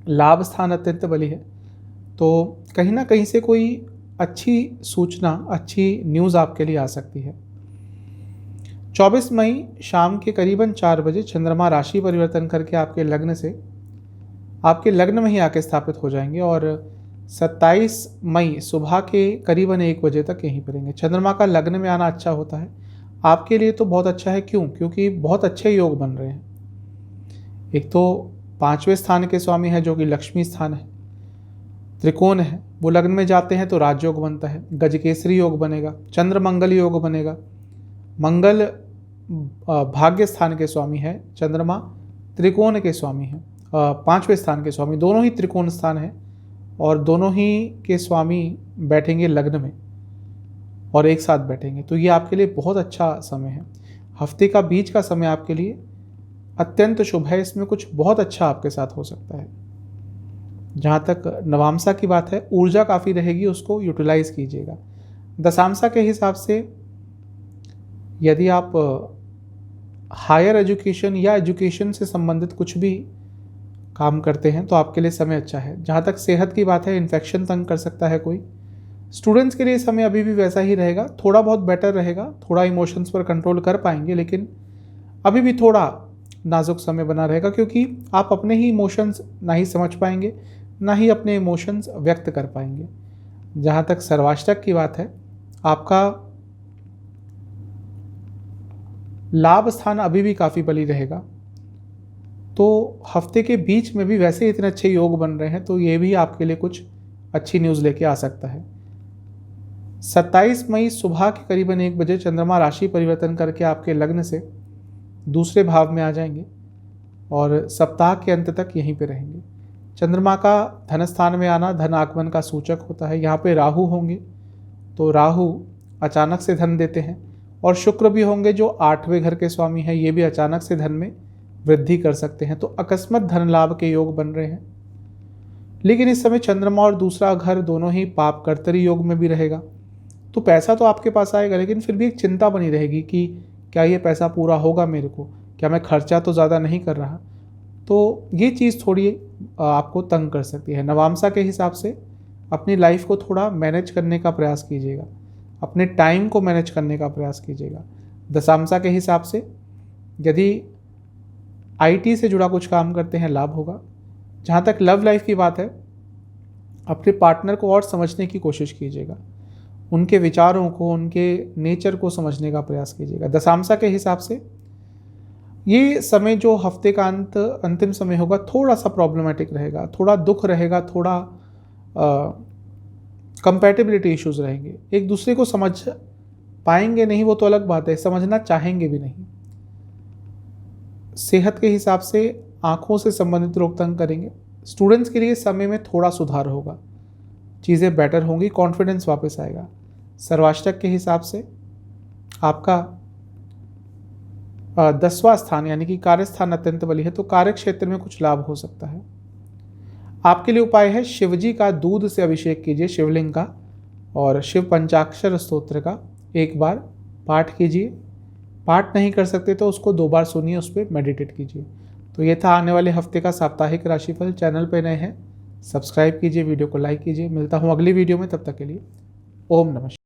लाभ स्थान अत्यंत बली है, तो कहीं ना कहीं से कोई अच्छी सूचना, अच्छी न्यूज़ आपके लिए आ सकती है। 24 मई शाम के करीबन 4 बजे चंद्रमा राशि परिवर्तन करके आपके लग्न से आपके लग्न में ही आके स्थापित हो जाएंगे और 27 मई सुबह के करीबन 1 बजे तक यहीं पर रहेंगे। चंद्रमा का लग्न में आना अच्छा होता है आपके लिए, तो बहुत अच्छा है। क्यों? क्योंकि बहुत अच्छे योग बन रहे हैं। एक तो 5वें स्थान के स्वामी है जो कि लक्ष्मी स्थान है, त्रिकोण है, वो लग्न में जाते हैं तो राजयोग बनता है, गजकेसरी योग बनेगा, चंद्र मंगल योग बनेगा। मंगल भाग्य स्थान के स्वामी है, चंद्रमा त्रिकोण के स्वामी है, 5वें स्थान के स्वामी, दोनों ही त्रिकोण स्थान है और दोनों ही के स्वामी बैठेंगे लग्न में और एक साथ बैठेंगे। तो ये आपके लिए बहुत अच्छा समय है। हफ्ते का बीच का समय आपके लिए अत्यंत शुभ है। इसमें कुछ बहुत अच्छा आपके साथ हो सकता है। जहाँ तक नवामसा की बात है, ऊर्जा काफ़ी रहेगी, उसको यूटिलाइज कीजिएगा। दशामसा के हिसाब से यदि आप हायर एजुकेशन या एजुकेशन से संबंधित कुछ भी काम करते हैं तो आपके लिए समय अच्छा है। जहाँ तक सेहत की बात है, इन्फेक्शन तंग कर सकता है कोई। स्टूडेंट्स के लिए समय अभी भी वैसा ही रहेगा, थोड़ा बहुत बेटर रहेगा, थोड़ा इमोशंस पर कंट्रोल कर पाएंगे, लेकिन अभी भी थोड़ा नाजुक समय बना रहेगा क्योंकि आप अपने ही इमोशंस ना ही समझ पाएंगे, ना ही अपने इमोशंस व्यक्त कर पाएंगे। जहाँ तक सर्वाष्टक की बात है, आपका लाभ स्थान अभी भी काफ़ी बली रहेगा, तो हफ्ते के बीच में भी वैसे इतने अच्छे योग बन रहे हैं, तो ये भी आपके लिए कुछ अच्छी न्यूज़ लेके आ सकता है। 27 मई सुबह के करीबन 1 बजे चंद्रमा राशि परिवर्तन करके आपके लग्न से दूसरे भाव में आ जाएंगे और सप्ताह के अंत तक यहीं पे रहेंगे। चंद्रमा का धन स्थान में आना धन आगमन का सूचक होता है। यहाँ पे राहु होंगे तो राहु अचानक से धन देते हैं, और शुक्र भी होंगे जो 8वें घर के स्वामी हैं, ये भी अचानक से धन में वृद्धि कर सकते हैं। तो अकस्मात धन लाभ के योग बन रहे हैं। लेकिन इस समय चंद्रमा और दूसरा घर दोनों ही पाप कर्तरी योग में भी रहेगा, तो पैसा तो आपके पास आएगा, लेकिन फिर भी एक चिंता बनी रहेगी कि क्या ये पैसा पूरा होगा मेरे को, क्या मैं खर्चा तो ज़्यादा नहीं कर रहा। तो ये चीज़ थोड़ी आपको तंग कर सकती है। नवामसा के हिसाब से अपनी लाइफ को थोड़ा मैनेज करने का प्रयास कीजिएगा, अपने टाइम को मैनेज करने का प्रयास कीजिएगा। दशामसा के हिसाब से यदि IT से जुड़ा कुछ काम करते हैं लाभ होगा। जहाँ तक लव लाइफ की बात है, अपने पार्टनर को और समझने की कोशिश कीजिएगा, उनके विचारों को, उनके नेचर को समझने का प्रयास कीजिएगा। दशामसा के हिसाब से ये समय जो हफ्ते का अंतिम समय होगा थोड़ा सा प्रॉब्लमेटिक रहेगा, थोड़ा दुख रहेगा, थोड़ा कंपैटिबिलिटी इश्यूज रहेंगे। एक दूसरे को समझ पाएंगे नहीं वो तो अलग बात है, समझना चाहेंगे भी नहीं। सेहत के हिसाब से आँखों से संबंधित रोग तंग करेंगे। स्टूडेंट्स के लिए समय में थोड़ा सुधार होगा, चीज़ें बेटर होंगी, कॉन्फिडेंस वापस आएगा। सर्वाष्टक के हिसाब से आपका 10वां स्थान यानी कि कार्यस्थान अत्यंत बली है, तो कार्य क्षेत्र में कुछ लाभ हो सकता है। आपके लिए उपाय है शिवजी का दूध से अभिषेक कीजिए, शिवलिंग का, और शिव पंचाक्षर स्तोत्र का 1 बार पाठ कीजिए। पाठ नहीं कर सकते तो उसको 2 बार सुनिए, उस पर मेडिटेट कीजिए। तो ये था आने वाले हफ्ते का साप्ताहिक राशिफल। चैनल पे नए हैं सब्सक्राइब कीजिए, वीडियो को लाइक कीजिए। मिलता हूँ अगली वीडियो में, तब तक के लिए ओम नमः।